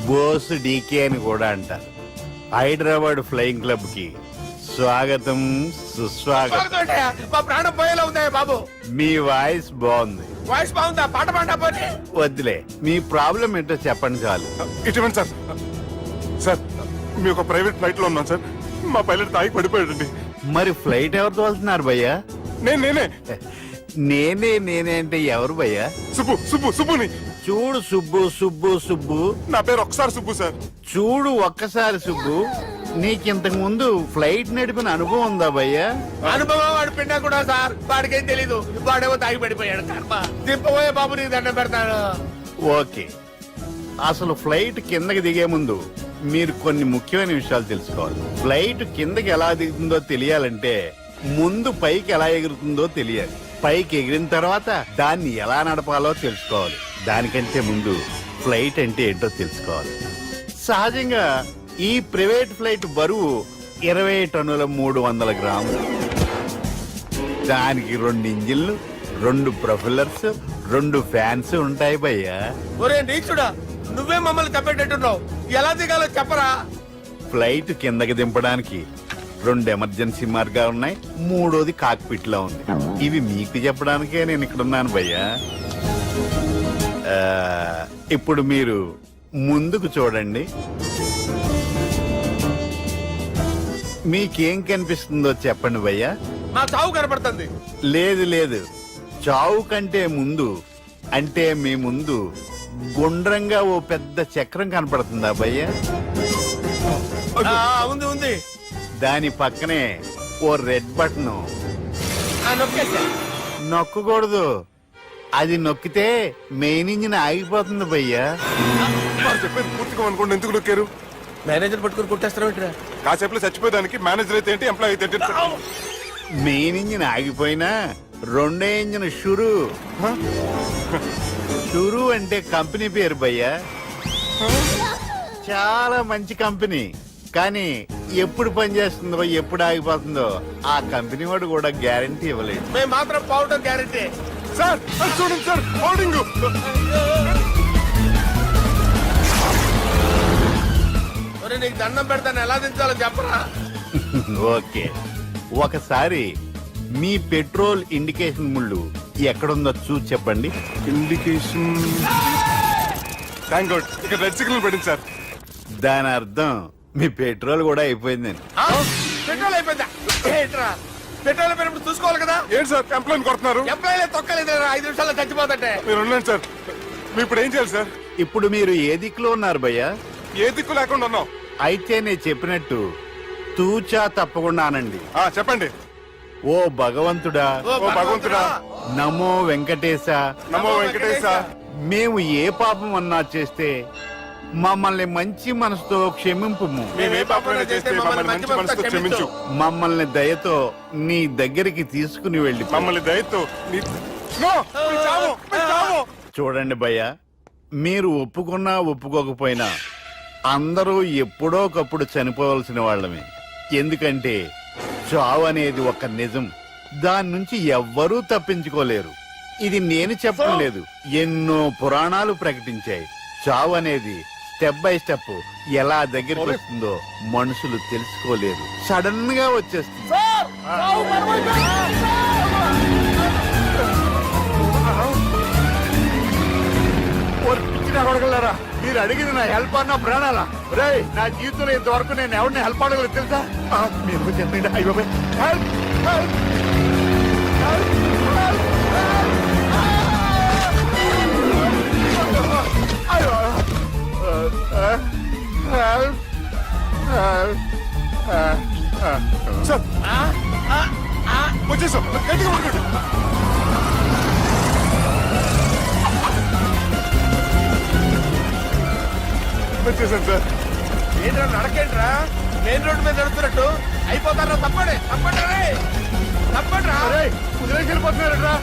Speaker 15: బోస్ డీకే అని కూడా అంటారు. హైదరాబాద్ ఫ్లయింగ్ క్లబ్ కి స్వాగతం, సుస్వాగతం.
Speaker 9: స్వాగతం. మా ప్రాణం పోయేలా ఉందా బాబు?
Speaker 15: మీ వాయిస్ బాగుంది.
Speaker 9: వాయిస్ బాగుందా? పాట పాడా పోనీ.
Speaker 15: వద్దులే, మీ ప్రాబ్లం ఏంటో చెప్పండి చాలు.
Speaker 6: ఇటువంటి సార్, సార్ మీ ఒక ప్రైవేట్ ఫ్లైట్ లో ఉన్నాం సార్. మా పైలట్ తాగి పడిపోయాడండి.
Speaker 15: మరి ఫ్లైట్ ఎవరు తోలుతున్నారు భయ్యా?
Speaker 6: నేనే
Speaker 15: నేనే అంటే ఎవరు భయ్యా?
Speaker 6: సుబ్బుని.
Speaker 15: చూడు సుబ్బు సుబ్బు సుబ్బు,
Speaker 6: నా పేరు ఒకసారి సుబ్బు సార్.
Speaker 15: చూడు ఒక్కసారి సుబ్బు, నీకింతకు ముందు ఫ్లైట్ నడిపిన అనుభవం ఉందా భయ్యా?
Speaker 9: అనుభవం వాడు పిండా కూడా సార్. వాడికేం తెలీదు, వాడేమో తాగి పడిపోయాడు. కర్మ దింపబోయే బాబు నీకు దండం పెడతాను.
Speaker 15: ఓకే, అసలు ఫ్లైట్ కిందకి దిగే ముందు మీరు కొన్ని ముఖ్యమైన విషయాలు తెలుసుకోవాలి. ఫ్లైట్ కిందకి ఎలా దిగుతుందో తెలియాలంటే ముందు పైకి ఎలా ఎగురుతుందో తెలియాలి. పైకి ఎగిరిన తర్వాత దాన్ని ఎలా నడపాలో తెలుసుకోవాలి. దానికంటే ముందు ఫ్లైట్ అంటే ఏంటో తెలుసుకోవాలి. సహజంగా ఈ ప్రైవేట్ ఫ్లైట్ బరువు 20 టన్నుల 300 గ్రాములు. దానికి 2 ఇంజిన్లు, 2 ప్రొఫెల్లర్స్, 2 ఫ్యాన్స్ ఉంటాయి భయ్యా.
Speaker 9: ఒరే నీచుడా, నువ్వే మమ్మల్ని తప్పేటట్టున్నావు. ఎలా దిగాలో చెప్పరా?
Speaker 15: ఫ్లైట్ కిందకి దింపడానికి 2 ఎమర్జెన్సీ మార్గాలు ఉన్నాయి, 3వది కాక్పిట్ లో ఉంది. ఇవి మీకు చెప్పడానికే నేను ఇక్కడ ఉన్నాను భయ్యా. ఇప్పుడు మీరు ముందుకు చూడండి. మీకేం కనిపిస్తుందో చెప్పండి భయ్యా.
Speaker 9: నా చావు కనపడుతుంది.
Speaker 15: లేదు, చావు కంటే ముందు, అంటే మీ ముందు గుండ్రంగా ఓ పెద్ద చక్రం కనపడుతుందా భయ్యా?
Speaker 9: ఉంది.
Speaker 15: దాని పక్కనే ఓ రెడ్ బటన్. నొక్కకూడదు, అది నొక్కితే మెయిన్ ఇంజిన్ ఆగిపోతుంది భయ్యా.
Speaker 6: చెప్పేది పూర్తిగా అనుకోండి, ఎందుకు నొక్కారు?
Speaker 9: మేనేజర్ పట్టుకుని కొట్టేస్తారా?
Speaker 6: కాసేపులో చచ్చిపోయేదానికి మేనేజర్ అయితే ఏంటి, ఎంప్లాయ్ అయితే ఏంటి?
Speaker 15: మెయిన్ ఇంజిన్ ఆగిపోయినా 2వ ఇంజిన్ షురు అంటే కంపెనీ పేరు భయ్యా. చాలా మంచి కంపెనీ, కానీ ఎప్పుడు పని చేస్తుందో ఎప్పుడు ఆగిపోతుందో ఆ కంపెనీ వాడు కూడా గ్యారంటీ ఇవ్వలేదు.
Speaker 14: మేము మాత్రం పౌడర్ గ్యారెంటీ.
Speaker 6: సార్ అది చూడండి సార్, హోర్డింగ్.
Speaker 14: నీకు దండం పెడతాను, ఎలా దించాలో చెప్పరా?
Speaker 15: ఓకే, ఒకసారి మీ పెట్రోల్ ఇండికేషన్ ముళ్ళు ఎక్కడుందో చూసి చెప్పండి.
Speaker 6: ఇండికేషన్. థ్యాంక్ గాడ్, ఇక్కడ రెడ్ సిగ్నల్ పెట్టింది సార్.
Speaker 15: దాని అర్థం మీ పెట్రోల్ కూడా అయిపోయిందని.
Speaker 14: పెట్రోల్ అయిపోయిందా? ఏంట్రా పెట్రోల్ అయిపోయినప్పుడు చూసుకోవాలి కదా.
Speaker 6: ఏంటి సార్ కంప్లైంట్ కొడుతున్నారు?
Speaker 14: ఎంప్లాయీ తొక్కలేదు, 5 నిమిషాల్లో చచ్చిపోతుంటే.
Speaker 6: మీరు ఉండండి సార్, మీరు ఇప్పుడు ఏం చేయాలి సార్?
Speaker 15: ఇప్పుడు మీరు ఏ దిక్కులో ఉన్నారు భయ్యా?
Speaker 6: ఏ దిక్కు లేకుండా ఉన్నాం.
Speaker 15: అయితే నేను చెప్పినట్టు తూచా తప్పకుండా అనండి.
Speaker 6: చెప్పండి.
Speaker 15: ఓ భగవంతుడా,
Speaker 6: ఓ భగవంతుడా,
Speaker 15: నమో వెంకటేశ,
Speaker 6: నమో వెంకటేశ.
Speaker 15: మేము ఏ పాపం అన్నా చేస్తే మమ్మల్ని మంచి మనసుతో క్షమింపు.
Speaker 6: మేము ఏ పాపమైనా చేస్తే మమ్మల్ని మంచి మనసుతో క్షమించు.
Speaker 15: మమ్మల్ని దయతో నీ దగ్గరికి తీసుకుని వెళ్ళి
Speaker 6: మమ్మల్ని దయతో
Speaker 15: చూడండి భయ్య, మీరు ఒప్పుకున్నా ఒప్పుకోకపోయినా అందరూ ఎప్పుడో ఒకప్పుడు చనిపోవలసిన వాళ్ళమే. ఎందుకంటే చావు అనేది ఒక నిజం, దాని నుంచి ఎవ్వరూ తప్పించుకోలేరు. ఇది నేను చెప్పడం లేదు, ఎన్నో పురాణాలు ప్రకటించాయి. చావు అనేది స్టెప్ బై స్టెప్ ఎలా దగ్గరికి వస్తుందో మనుషులు తెలుసుకోలేరు, సడన్ గా వచ్చేస్తుంది. అడగలరా, మీరు అడిగింది నా హెల్ప్ అన్న ప్రాణాలా? రే, నా జీవితంలో ఇంతవరకు నేను ఎవరిని హెల్ప్ అడగలేదు తెలుసా? మీరు చెప్పండి. అయ్యో హెల్ప్, హెల్ప్,
Speaker 6: వచ్చేసాం, గట్టిగా పట్టుకోండి. వచ్చేసాను సార్.
Speaker 14: ఏంట్రా నడకేంట్రా, మెయిన్ రోడ్డు మీద నడుస్తున్నట్టు అయిపోతారా? తప్పండి, తప్పండి రే, తప్పండి రా.
Speaker 6: కుదిరేసి వెళ్ళిపోతున్నారా?